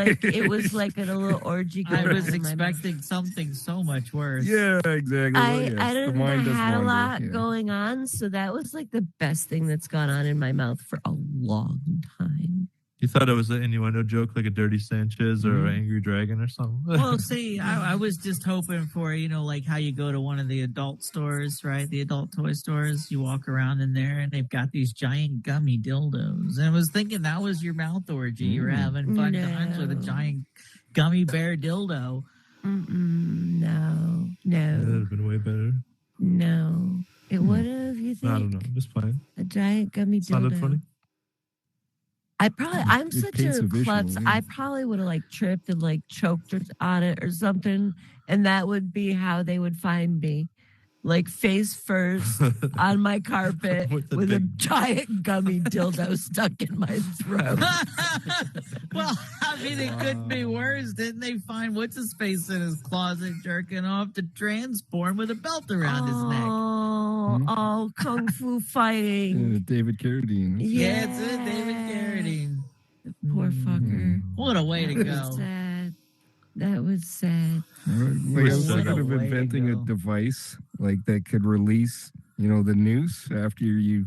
like a little orgy. I going was on in my mouth. expecting something so much worse. yeah, exactly. Well, I yes, the don't know. I mind does had a wander, lot yeah. going on, so that was like the best thing that's gone on in my mouth for a long time. You thought it was an innuendo joke, like a Dirty Sanchez or an Angry Dragon or something? Well, see, I was just hoping for, like how you go to one of the adult stores, right? The adult toy stores. You walk around in there and they've got these giant gummy dildos. And I was thinking that was your mouth orgy. You were having fun times with a giant gummy bear dildo. No. That would have been way better. No. It would have, you think? I don't know. I'm just playing. A giant gummy dildo. Sounded funny. I'm such a klutz. Yeah. I probably would have tripped and choked on it or something, and that would be how they would find me, face first on my carpet with a giant gummy dildo stuck in my throat. Well, I mean, it could be worse. Didn't they find what's his face in his closet jerking off to transform with a belt around his neck? Oh, kung fu fighting. David Carradine. Yeah, it's it, David Carradine. Poor fucker. What a way to That go. was sad. That was sad. I was What a thinking of way to inventing a go. device that could release, the noose after you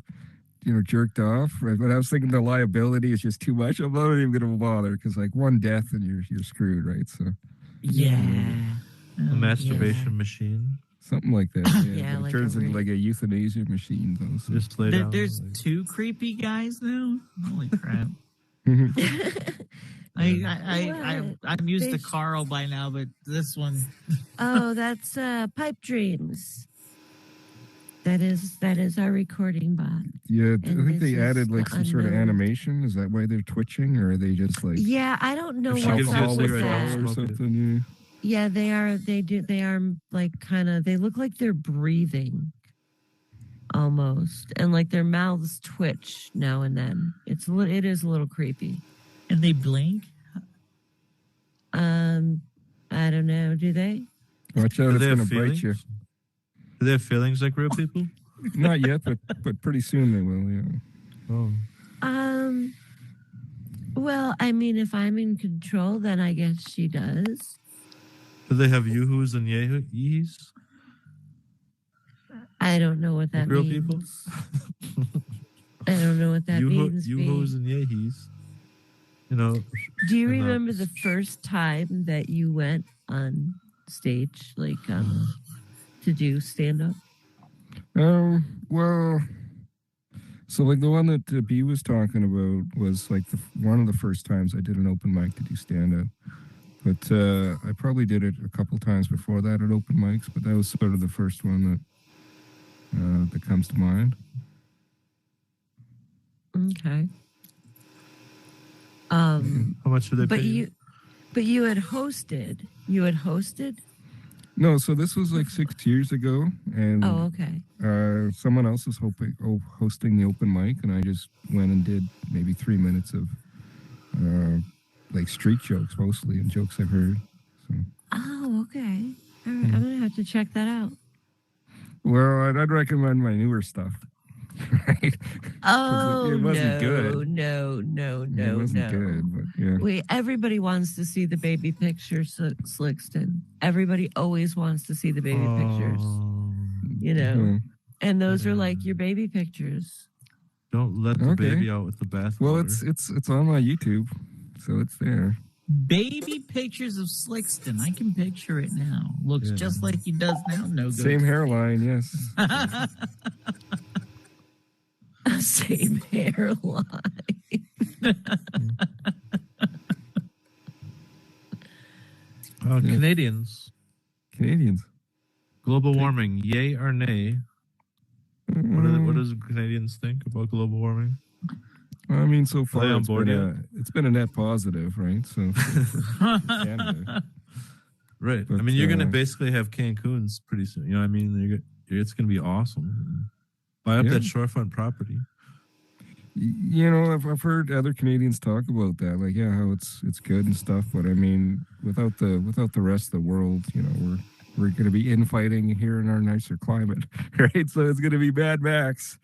jerked off. Right? But I was thinking the liability is just too much. I'm not even going to bother because one death and you're screwed, right? So Yeah. A masturbation machine. something like that. Yeah, But it like turns a into a euthanasia machine. Though, so. Just lay down. There's two creepy guys now. Holy crap! I'm used to Carl by now, but this one. Oh, that's Pipe Dreams. That is our recording bot. Yeah, I And think they this added is some sort of unknown. animation. Is that why they're twitching, or are they just Yeah, I don't know If she what's gives you a up with cigarette, that. I'll or smoke it. something? Yeah, they are. They are kind of. They look like they're breathing, almost, and their mouths twitch now and then. It is a little creepy. And they blink. I don't know. Do they? Watch out, Do it's they going have to bite you. feelings? Do they have feelings like real people? Not yet, but pretty soon they will. Yeah. Oh. Well, I mean, if I'm in control, then I guess she does. Do they have yoo-hoos and yees? I don't know what that Like real means. people? I don't know what that means. B. Yoo-hoos and yees. Do you and, remember the first time that you went on stage, to do stand up? Well, so the one that B was talking about was one of the first times I did an open mic to do stand up. But I probably did it a couple times before that at open mics, but that was sort of the first one that comes to mind. Okay. How much do they pay But you had hosted. You had hosted? No, so this was 6 years ago, and Oh, okay. someone else was hosting the open mic, and I just went and did maybe 3 minutes of street jokes mostly, and jokes I've heard. So. Oh, okay. All right. I'm gonna have to check that out. Well, I'd recommend my newer stuff. Right? Oh, it wasn't good. No. It wasn't good, but yeah. Wait, everybody wants to see the baby pictures, Slickston. Everybody always wants to see the baby pictures. Mhm. And those are your baby pictures. Don't let the Okay. baby out with the bathwater. Well, it's on my YouTube, so it's there. Baby pictures of Slickston. I can picture it now. Looks just like he does now. No good. Same hairline, yes. Same hairline. Canadians. Global warming, yay or nay? What does Canadians think about global warming? I mean, so Play far on board it's been a net positive, right? So, Canada. Right. But, I mean, you're going to basically have Cancun's pretty soon. You know what I mean? It's going to be awesome. Buy up that shorefront property. I've heard other Canadians talk about that, how it's good and stuff. But I mean, without the rest of the world, we're going to be infighting here in our nicer climate, right? So it's going to be Mad Max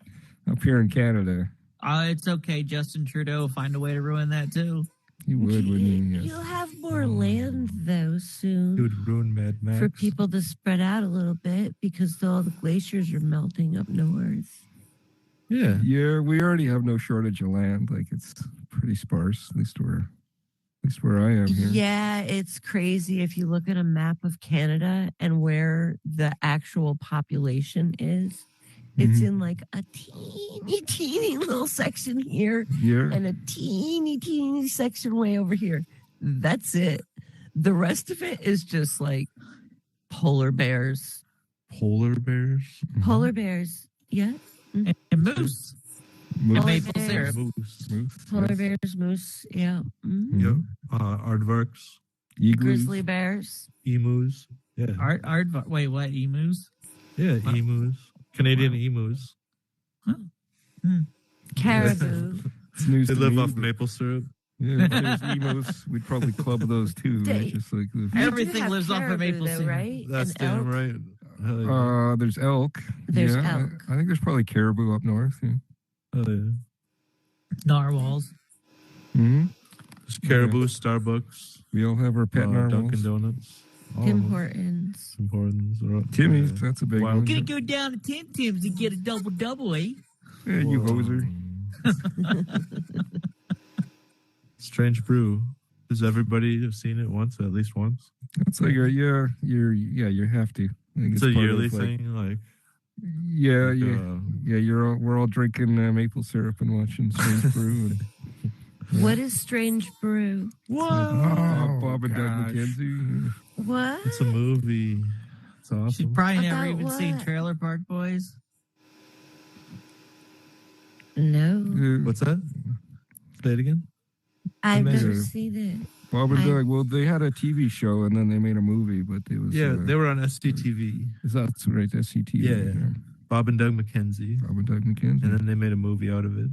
up here in Canada. It's okay. Justin Trudeau will find a way to ruin that too. He would, wouldn't he? Yes. You'll have more land though soon. It would ruin Mad Max. For people to spread out a little bit because all the glaciers are melting up north. Yeah. Yeah, we already have no shortage of land. It's pretty sparse. At least where I am here. Yeah, it's crazy if you look at a map of Canada and where the actual population is. It's in like a teeny little section here and a teeny section way over here. That's it. The rest of it is just like polar bears. Polar bears? Polar bears, yeah. And moose. Polar Maple bears. syrup. Moose. Polar bears, moose, yeah. Yep. Aardvarks. Eagles. Grizzly bears. Emus. Yeah. Wait, what? Emus? Yeah, emus. Canadian emus. Caribou. It's news They to live me, off but- maple syrup. Yeah, if there's emos, we'd probably club those too. Right? They- Just like the, Everything have lives off of caribou, maple though, syrup. right? That's And damn elk. right. Hell yeah. there's elk. There's yeah, elk. I think there's probably caribou up north. Yeah. Hell yeah. Narwhals. Mm-hmm. There's Caribou, Starbucks, We all have our pet narwhals. Dunkin' Donuts. all of Tim them. Hortons. Tim Hortons. Timmy's, that's a big Wild one. Gonna go down to Tim Tim's and get a double, eh? Yeah, you hoser. Strange Brew. Does everybody seen it once, at least once? It's like you have to. I think It's a part yearly of, like, thing, like Yeah, like, we're all drinking maple syrup and watching Strange Brew. And, What is Strange Brew? Bob and Doug gosh. McKenzie. What? it's a movie. It's She's awesome. probably never About even seen what? Trailer Park Boys. No, What's that? Say it again. I've Amazing. never seen it. Bob and I- Doug. Well, they had a TV show and then they made a movie, but it was Yeah, they were on SCTV. is that right? SCTV. Yeah. Bob and Doug McKenzie. Bob and Doug McKenzie. And then they made a movie out of it.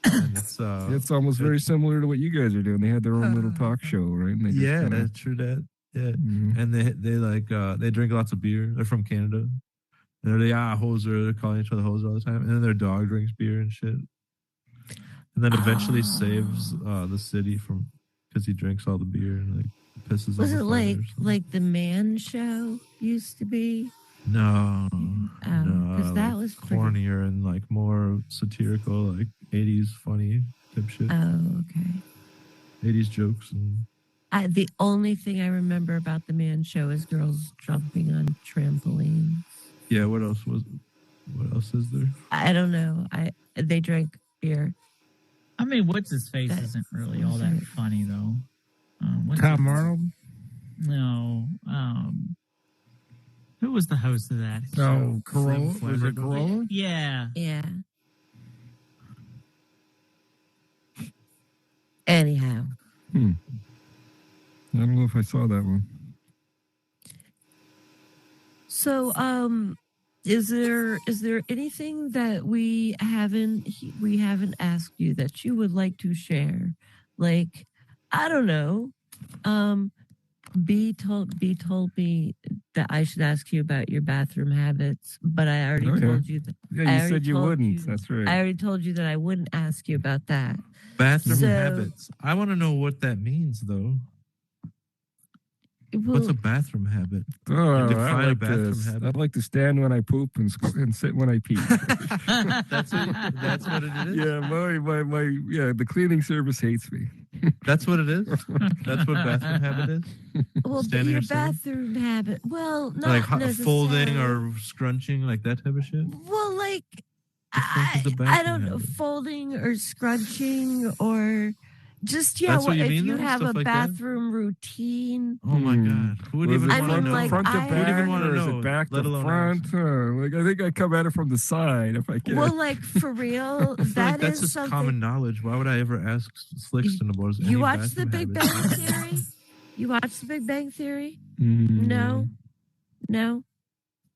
And it's It's almost very similar to what you guys are doing. They had their own little talk show, right? And they just yeah, kinda- that's true. That yeah. Mhm. And they like they drink lots of beer. They're from Canada. And they're hoser. They're calling each other hoser all the time. And then their dog drinks beer and shit. And then eventually saves the city from because he drinks all the beer and like pisses Was on it the like fire. the Man Show used to be? No, because that like was pretty- cornier and like more satirical, like 80s funny type shit. Oh, okay. 80s jokes and The only thing I remember about the Man Show is girls jumping on trampolines. yeah. What else is there? I don't know. They drank beer. I mean, what's his face That- isn't really all that funny though. What's Tom his- Arnold? No. Who was the host of that? No, show? Corolla. Flim Was it Flammer? Corolla? Yeah. Yeah. Anyhow, I don't know if I saw that one. so is there anything that we haven't asked you that you would like to share? Like, I don't know. B told me that I should ask you about your bathroom habits, but I already Oh, yeah. told you that. Yeah, I you already said you told wouldn't. you- That's right. I already told you that I wouldn't ask you about that. Bathroom So- habits. I want to know what that means, though. Well, What's a bathroom habit? Oh, Define I a like bathroom this. habit. I'd like to stand when I poop and sit when I pee. That's what it is. Yeah, the cleaning service hates me. That's what it is. That's what bathroom habit is. well, standing your or sitting? bathroom habit. Well, not Like folding necessarily. or scrunching, like that type of shit. Well, like fuck is a I bathroom don't know, habit? folding or scrunching or just That's what you if mean, you though? have a Stuff like that? bathroom routine. Oh my god, who would Was even it I want to mean, know? like, front to I- back, Who would even wanna or is know, it back let to alone front? Like I think I come at it from the side if I can. Well, like for real, I feel like that that's is just something. common knowledge. Why would I ever ask Slickston about You any watch The bathroom Big habits? Bang Theory? You watch The Big Bang Theory? Mm. No.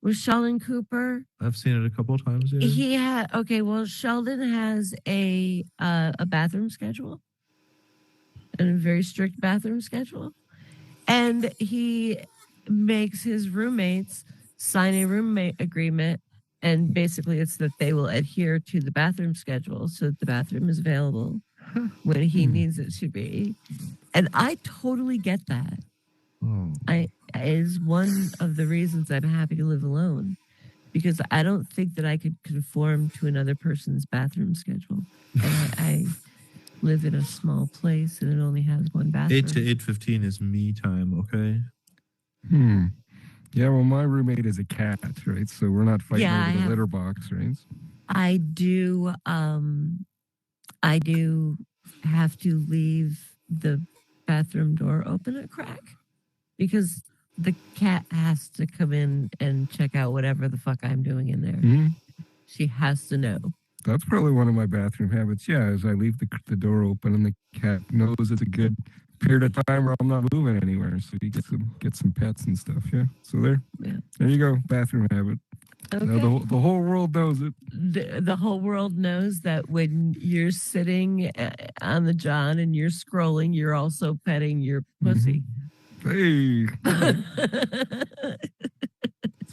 With Sheldon Cooper, I've seen it a couple of times. Yeah. he had Well, Sheldon has a bathroom schedule, and a very strict bathroom schedule, and he makes his roommates sign a roommate agreement, and basically it's that they will adhere to the bathroom schedule so that the bathroom is available when he needs it to be, and I totally get that. Oh. It is one of the reasons I'm happy to live alone, because I don't think that I could conform to another person's bathroom schedule. And live in a small place and it only has one bathroom. 8 to 8:15 is me time. Okay. Yeah, well, my roommate is a cat, right? So we're not fighting Yeah, over the litter box, right? I do have to leave the bathroom door open a crack because the cat has to come in and check out whatever the fuck I'm doing in there. Mm-hmm. She has to know. That's probably one of my bathroom habits. Yeah, is I leave the door open and the cat knows it's a good period of time where I'm not moving anywhere, so you get some pets and stuff. Yeah, so there you go, bathroom habit. Okay. Now the whole world knows it. The whole world knows that when you're sitting on the john and you're scrolling, you're also petting your pussy. Hey, that's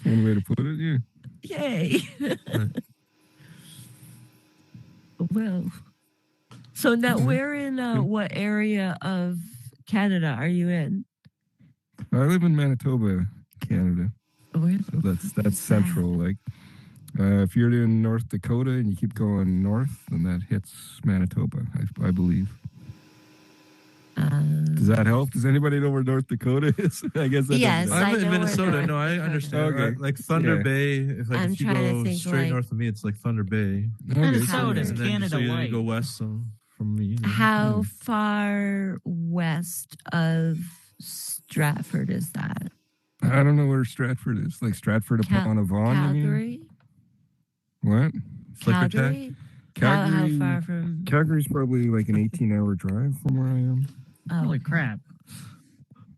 one way to put it. Yeah. Yay. Well, so now where in what area of Canada are you in? I live in Manitoba, Canada. Where so that's central. Like, if you're in North Dakota and you keep going north, then that hits Manitoba, I believe. Does that help? Does anybody know where North Dakota is? I guess that yes, I'm in Minnesota. No, I understand. Okay. Like Thunder Bay. If I'm you go straight north of me, it's like Thunder Bay. Minnesota is And then Canada you white. go west from me. How far west of Stratford is that? I don't know where Stratford is. Like Stratford upon Avon. Calgary? What? Calgary? Calgary. How far from? Calgary's probably like an 18-hour drive from where I am. Oh, holy crap!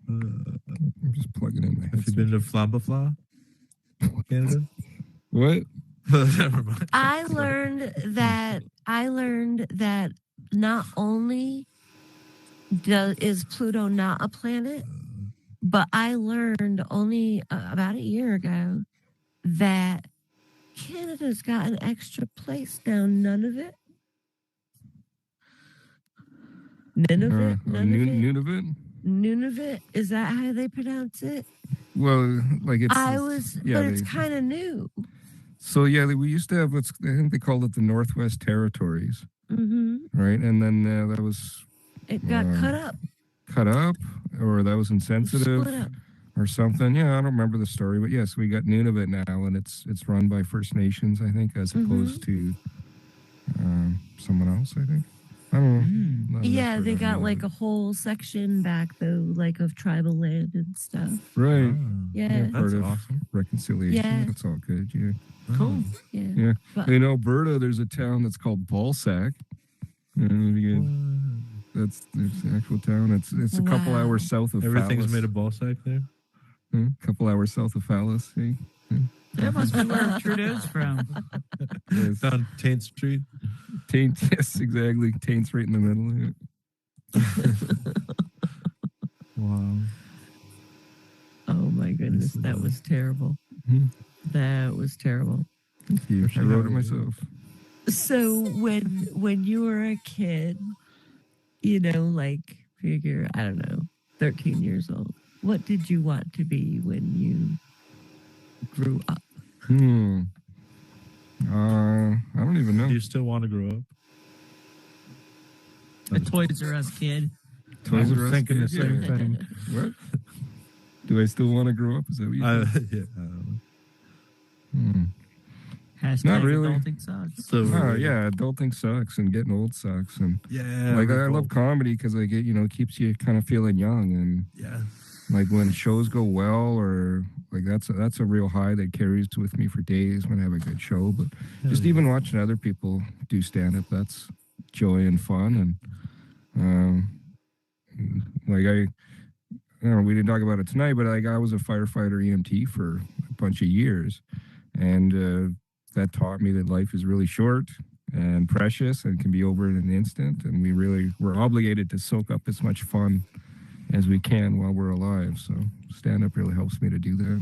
I'm just plugging in my headset. Have you been to Flabafla, Canada? What? Never mind. I learned that not only is Pluto not a planet, but I learned only about a year ago that Canada's got an extra place now. Nunavut. Nunavut. Is that how they pronounce it? Well, like it's. But it's kind of new. So yeah, we used to have I think they called it the Northwest Territories, right? And then that was. It got cut up. Cut up, or that was insensitive. Split up. Or something. Yeah, I don't remember the story, but yes, we got Nunavut now, and it's run by First Nations, I think, as opposed to someone else. I think. I don't know. Yeah, they got like a whole section back though, like of tribal land and stuff. Right. Yeah. That's awesome. Reconciliation. Yeah. That's all good. Yeah. Cool. Yeah. But, in Alberta, there's a town that's called Balsac. That's the actual town. It's a couple hours south of Everything's Phallus. made of ball sack there. A couple hours south of Phallus. See? That must be where Trudeau's from. Yes. Down Taint Street. Taint, yes, exactly. Taint's right in the middle. Wow. oh my goodness, that was terrible. That was terrible. Thank you. I wrote it myself. So when you were a kid, like figure, I don't know, 13 years old, what did you want to be when you grew up? I don't even know. Do you still want to grow up? A Toys R Us kid. Toys R Us thinking the kid? same Yeah. thing. What? Do I still want to grow up? Is that what you said? Yeah. Hashtag Not really. adulting sucks. So Yeah, adulting sucks and getting old sucks, and yeah, I love comedy because it keeps you kind of feeling young, and like when shows go well, or like that's a real high that carries with me for days when I have a good show. But just even watching other people do stand up, that's joy and fun, and we didn't talk about it tonight, but I was a firefighter EMT for a bunch of years, and that taught me that life is really short and precious and can be over in an instant, and we're obligated to soak up as much fun as we can while we're alive. So stand up really helps me to do that.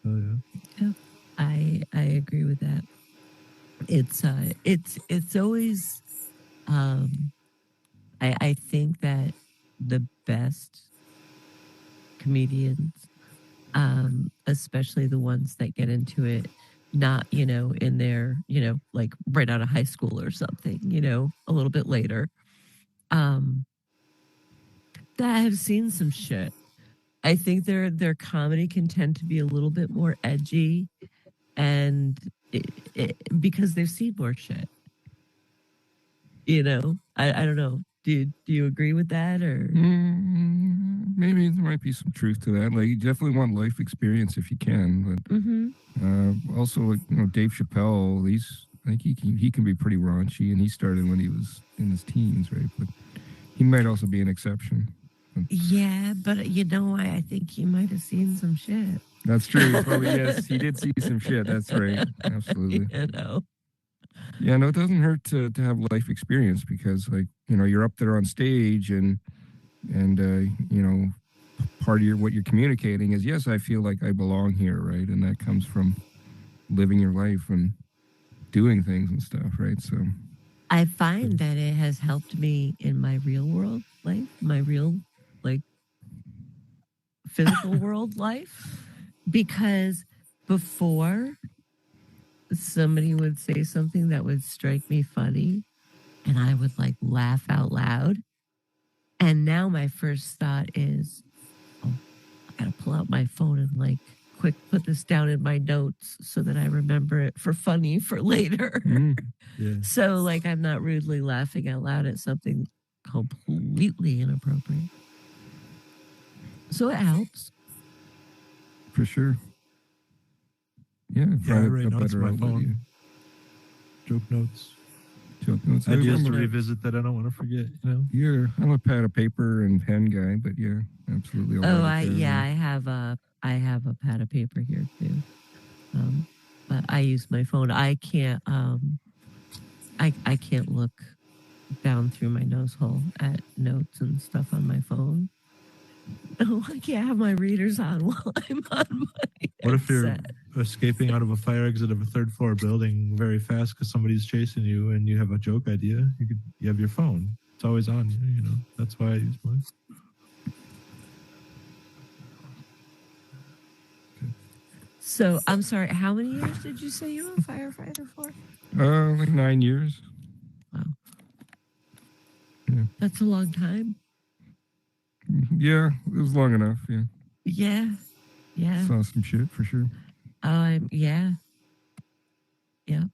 Oh yeah. I agree with that. It's always I think that the best comedians, especially the ones that get into it not, in their, like right out of high school or something, a little bit later, um, that have seen some shit. I think their comedy can tend to be a little bit more edgy, and because they've seen more shit. You know, I don't know. Do you agree with that or? Maybe there might be some truth to that. Like, you definitely want life experience if you can, but also, like, Dave Chappelle. I think he can be pretty raunchy, and he started when he was in his teens, right? But he might also be an exception. Yeah, but I think he might have seen some shit. That's true. Probably yes, he did see some shit. That's right. Absolutely. Yeah, no, it doesn't hurt to have life experience because, like, you're up there on stage and part of what you're communicating is, yes, I feel like I belong here, right? And that comes from living your life and doing things and stuff, right? So I find that it has helped me in my real world life, my real, like, physical world life, because before somebody would say something that would strike me funny and I would like laugh out loud. And now my first thought is, I gotta pull out my phone and like quick put this down in my notes so that I remember it for funny for later. Yeah. So like I'm not rudely laughing out loud at something completely inappropriate. So it helps. For sure. Yeah, I write notes on my phone. Joke notes. I just to revisit that. I don't want to forget. Yeah, I'm a pad of paper and pen guy, but yeah, absolutely. I have a pad of paper here too. But I use my phone. I can't I can't look down through my nose hole at notes and stuff on my phone. No, I can't have my readers on while I'm on my What if you're headset. escaping out of a fire exit of a third floor building very fast because somebody's chasing you and you have a joke idea? You have your phone. It's always on you, That's why I use mine. So I'm sorry, how many years did you say you were a firefighter for? Like 9 years. Wow. Yeah. That's a long time. Yeah, it was long enough. Yeah. Yeah. Saw some shit for sure. Yeah. Yeah,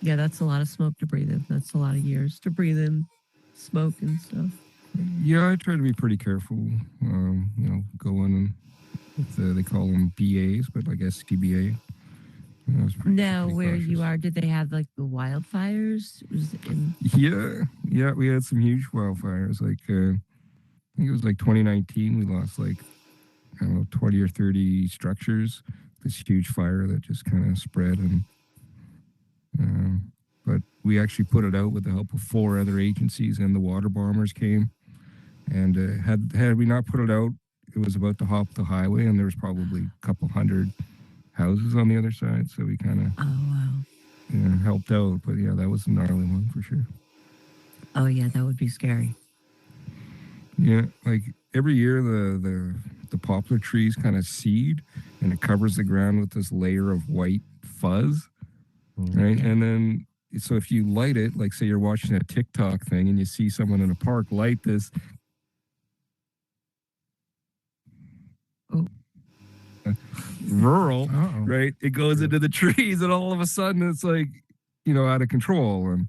that's a lot of smoke to breathe in. That's a lot of years to breathe in smoke and stuff. Yeah, I try to be pretty careful. Going with they call them BAs, but like SCBA. Now, where you are, did they have like the wildfires? Yeah, we had some huge wildfires. Like, I think it was like 2019. We lost like, I don't know, 20 or 30 structures. This huge fire that just kind of spread, and but we actually put it out with the help of 4 other agencies, and the water bombers came. And had we not put it out, it was about to hop the highway, and there was probably a couple hundred houses on the other side. So we kind of helped out. But yeah, that was a gnarly one for sure. Oh yeah, that would be scary. Yeah, like every year the poplar trees kind of seed, and it covers the ground with this layer of white fuzz, right? And then, so if you light it, like say you're watching a TikTok thing and you see someone in a park light this rural, right? It goes into the trees, and all of a sudden it's like, out of control.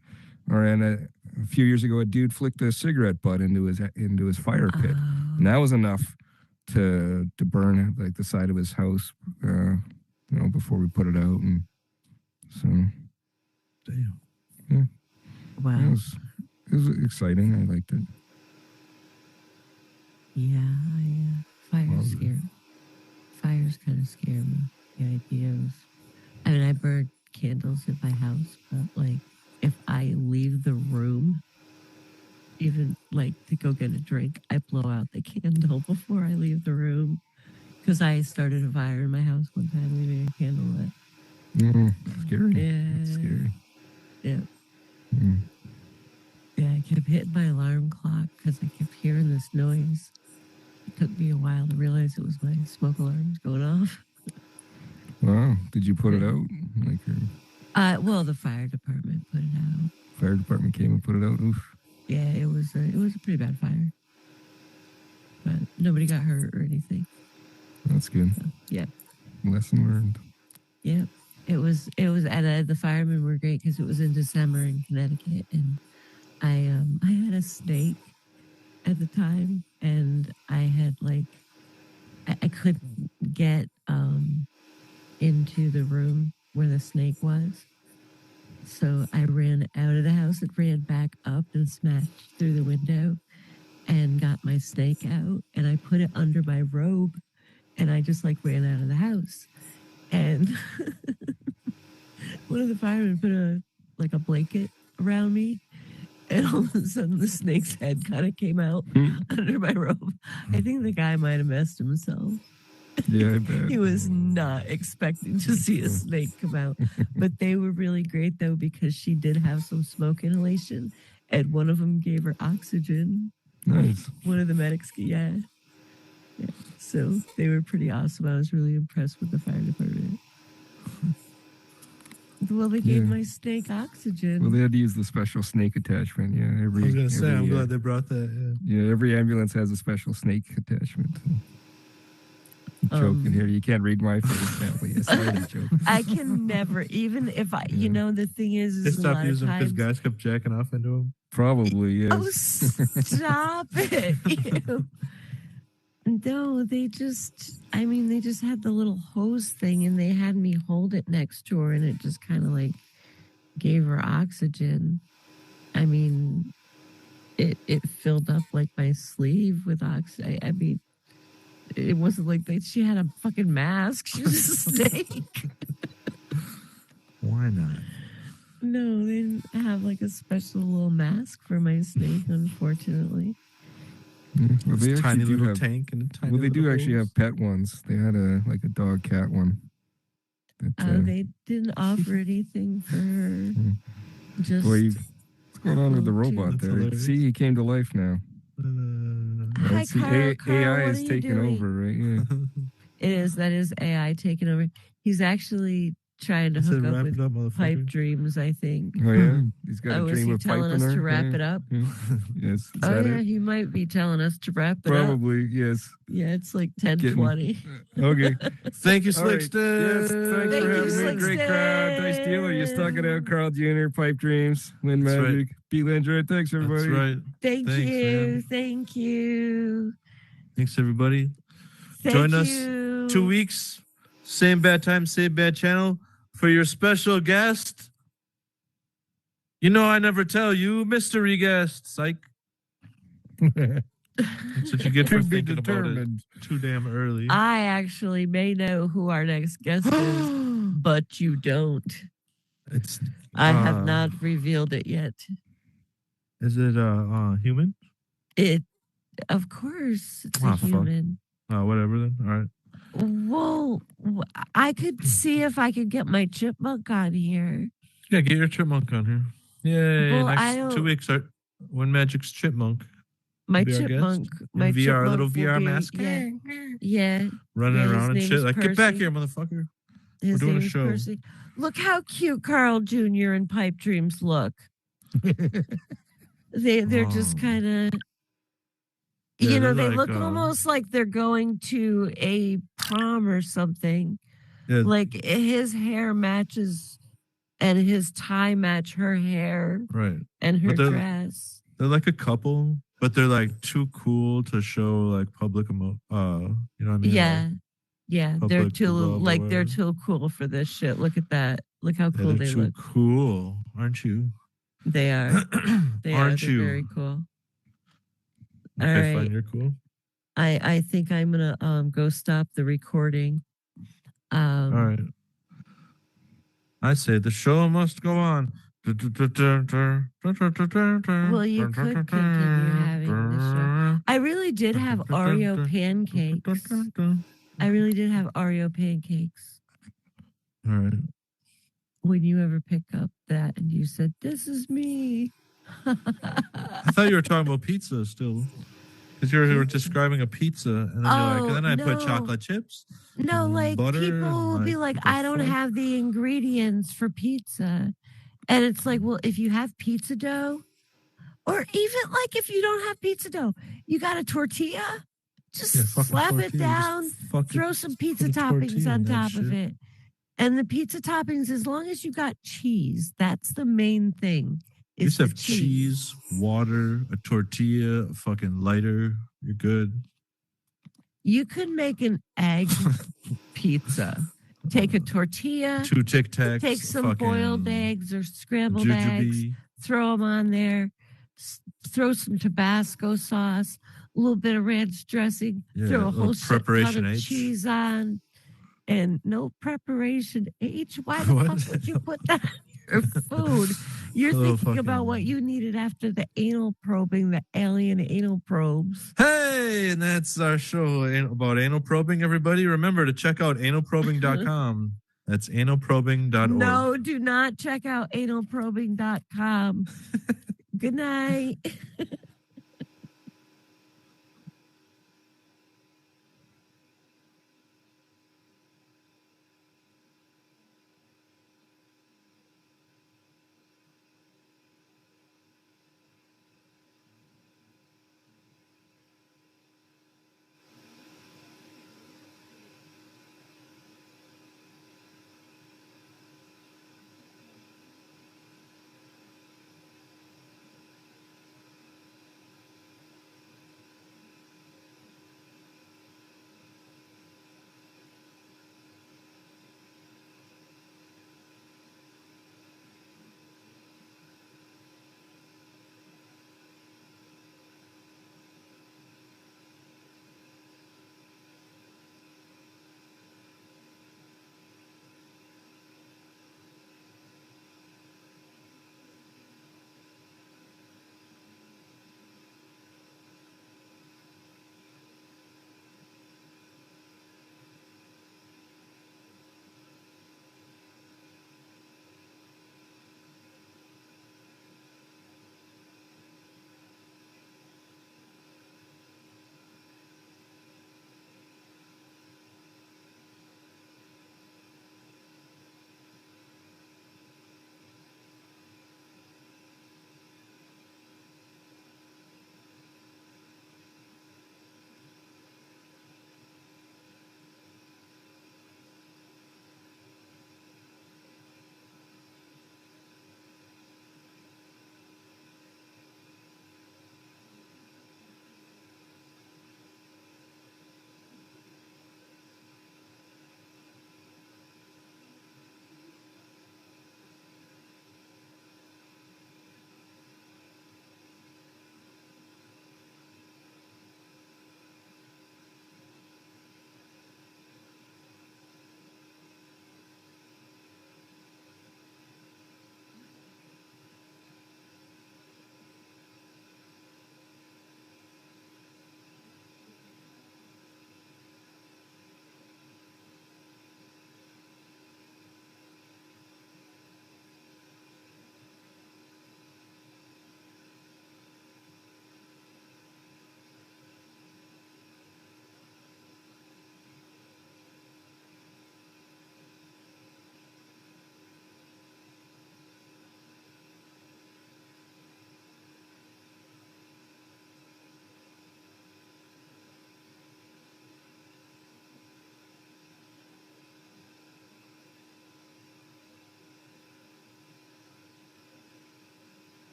And a few years ago, a dude flicked a cigarette butt into his fire pit, and that was enough to burn like the side of his house, before we put it out. And so, damn, yeah, wow, it was exciting. I liked it. Yeah. Fires kind of scare me. The idea of, I burn candles in my house, but like if I leave the room, even like to go get a drink, I blow out the candle before I leave the room, because I started a fire in my house one time leaving a candle lit. Scary. Yeah. That's scary. Yeah. Yeah, I kept hitting my alarm clock because I kept hearing this noise. It took me a while to realize it was my smoke alarms going off. Wow. Did you put it out? Well, the fire department put it out. Fire department came and put it out? Oof. Yeah, it was a pretty bad fire, but nobody got hurt or anything. That's good. So, yeah. Lesson learned. Yeah. It was and the firemen were great because it was in December in Connecticut, and I had a snake at the time, and I had like I couldn't get into the room where the snake was. So I ran out of the house and ran back up and smashed through the window and got my snake out, and I put it under my robe, and I just like ran out of the house. And one of the firemen put a blanket around me, and all of a sudden the snake's head kind of came out under my robe. I think the guy might have messed himself. Yeah, I bet. He was not expecting to see a snake come out. But they were really great, though, because she did have some smoke inhalation, and one of them gave her oxygen. Nice. One of the medics, yeah. So they were pretty awesome. I was really impressed with the fire department. Well, they gave my snake oxygen. Well, they had to use the special snake attachment. Yeah, I was gonna say, I'm glad they brought that. Yeah, every ambulance has a special snake attachment. Joking here. You can't read my face, apparently. Yes, I joke. I can never, even if I, you know, the thing is They a stopped lot using of them because times. guys kept jacking off into them. Probably, yes. Oh, stop it. Ew. No, they just had the little hose thing, and they had me hold it next to her, and it just kind of like gave her oxygen. I mean, it filled up like my sleeve with oxygen. I mean, it wasn't like that. She had a fucking mask. She was a snake. Why not? No, they didn't have like a special little mask for my snake, unfortunately. Well, they tiny actually do little have, tank and a tiny well, they do little actually hose. have pet ones. They had a dog cat one. That, They didn't offer anything for her. Just boy, what's going on with the robot That's there? hilarious. See, he came to life now. Hi, See, Carl. AI what is are you taking doing? over, right? Yeah. That is AI taking over. He's actually trying to I said, hook up wrap with it up, motherfucker. pipe dreams, I think. Oh yeah, he's got Oh, a is dream he of telling piping us her. to wrap Yeah. it up? Yeah. Yes. Is Oh, that yeah, it? he might be telling us to wrap it up. Probably, yes. Yeah, it's like 10:20. Okay. Thank you, All right. Slickston. Yes, thanks Thank for you, having me. Great crowd. Nice dealer. You stuck it out, Carl Jr., Pipe Dreams, Windmajik, B-Ligerent. Thanks, everybody. That's right. Thanks, man. Thank you. Thanks, everybody. Thank Join us you. 2 weeks, same bad time, same bad channel for your special guest. You know I never tell you, mystery guest. Psych. That's what you get for To be thinking about it determined. too damn early. I actually may know who our next guest is, but you don't. It's I have not revealed it yet. Is it human? Of course, it's Ah, a fuck. human. Whatever then. All right. Well, I could see if I could get my chipmunk on here. Yeah, get your chipmunk on here. Yay! Well, I Next don't- 2 weeks are Windmajik's chipmunk. My Be our guest chipmunk, in my VR, chipmunk little will VR be- mask. Yeah. Running Yeah, his around and name's shit. Like, get back Percy. here, motherfucker. His doing a name's show. Percy. Look how cute Carl Jr. and Pipe Dreams look. They're just Oh. kind of, Yeah, they they're look like, almost like they're going to a prom or something. Yeah. Like his hair matches and his tie match her hair Right. and her But they're- dress. They're like a couple, but they're like too cool to show like public you know what I mean? Yeah. Yeah. They're public too love or they're whatever. too cool for this shit. Look at that. Look how Yeah, cool they're they too look. cool, aren't you? They are. They Aren't are. They're you? very cool. All Okay, right. fine, you're cool. I think I'm gonna go stop the recording. All right. I say the show must go on. Well, you could continue having the show. I really did have Oreo pancakes. I really did have Oreo pancakes. All right. When you ever pick up that and you said, "This is me." I thought you were talking about pizza still. Because you were describing a pizza, and then you're like, and then I put no. chocolate chips. No, like butter, people will be like, what the I don't fuck? have the ingredients for pizza. And it's like, well, if you have pizza dough, Or even like if you don't have pizza dough, you got a tortilla, just fucking slap it tortilla, down, just fucking throw some pizza put a toppings tortilla on in that top of shit. it. And the pizza toppings, as long as you got cheese, that's the main thing. You Is just have cheese, water, a tortilla, a fucking lighter. You're good. You could make an egg pizza. Take a tortilla, 2 Tic Tacs. take some boiled eggs or scrambled eggs, jujube. throw them on there, throw some Tabasco sauce, a little bit of ranch dressing, Yeah, throw a a whole little shit ton preparation of H. cheese on, and no preparation H. Why the What? fuck would you put that on your food? You're A little thinking about what fucking- you needed after the anal probing, the alien anal probes. Hey, and that's our show about anal probing, everybody. Remember to check out analprobing.com. That's analprobing.org. No, do not check out analprobing.com. Good night.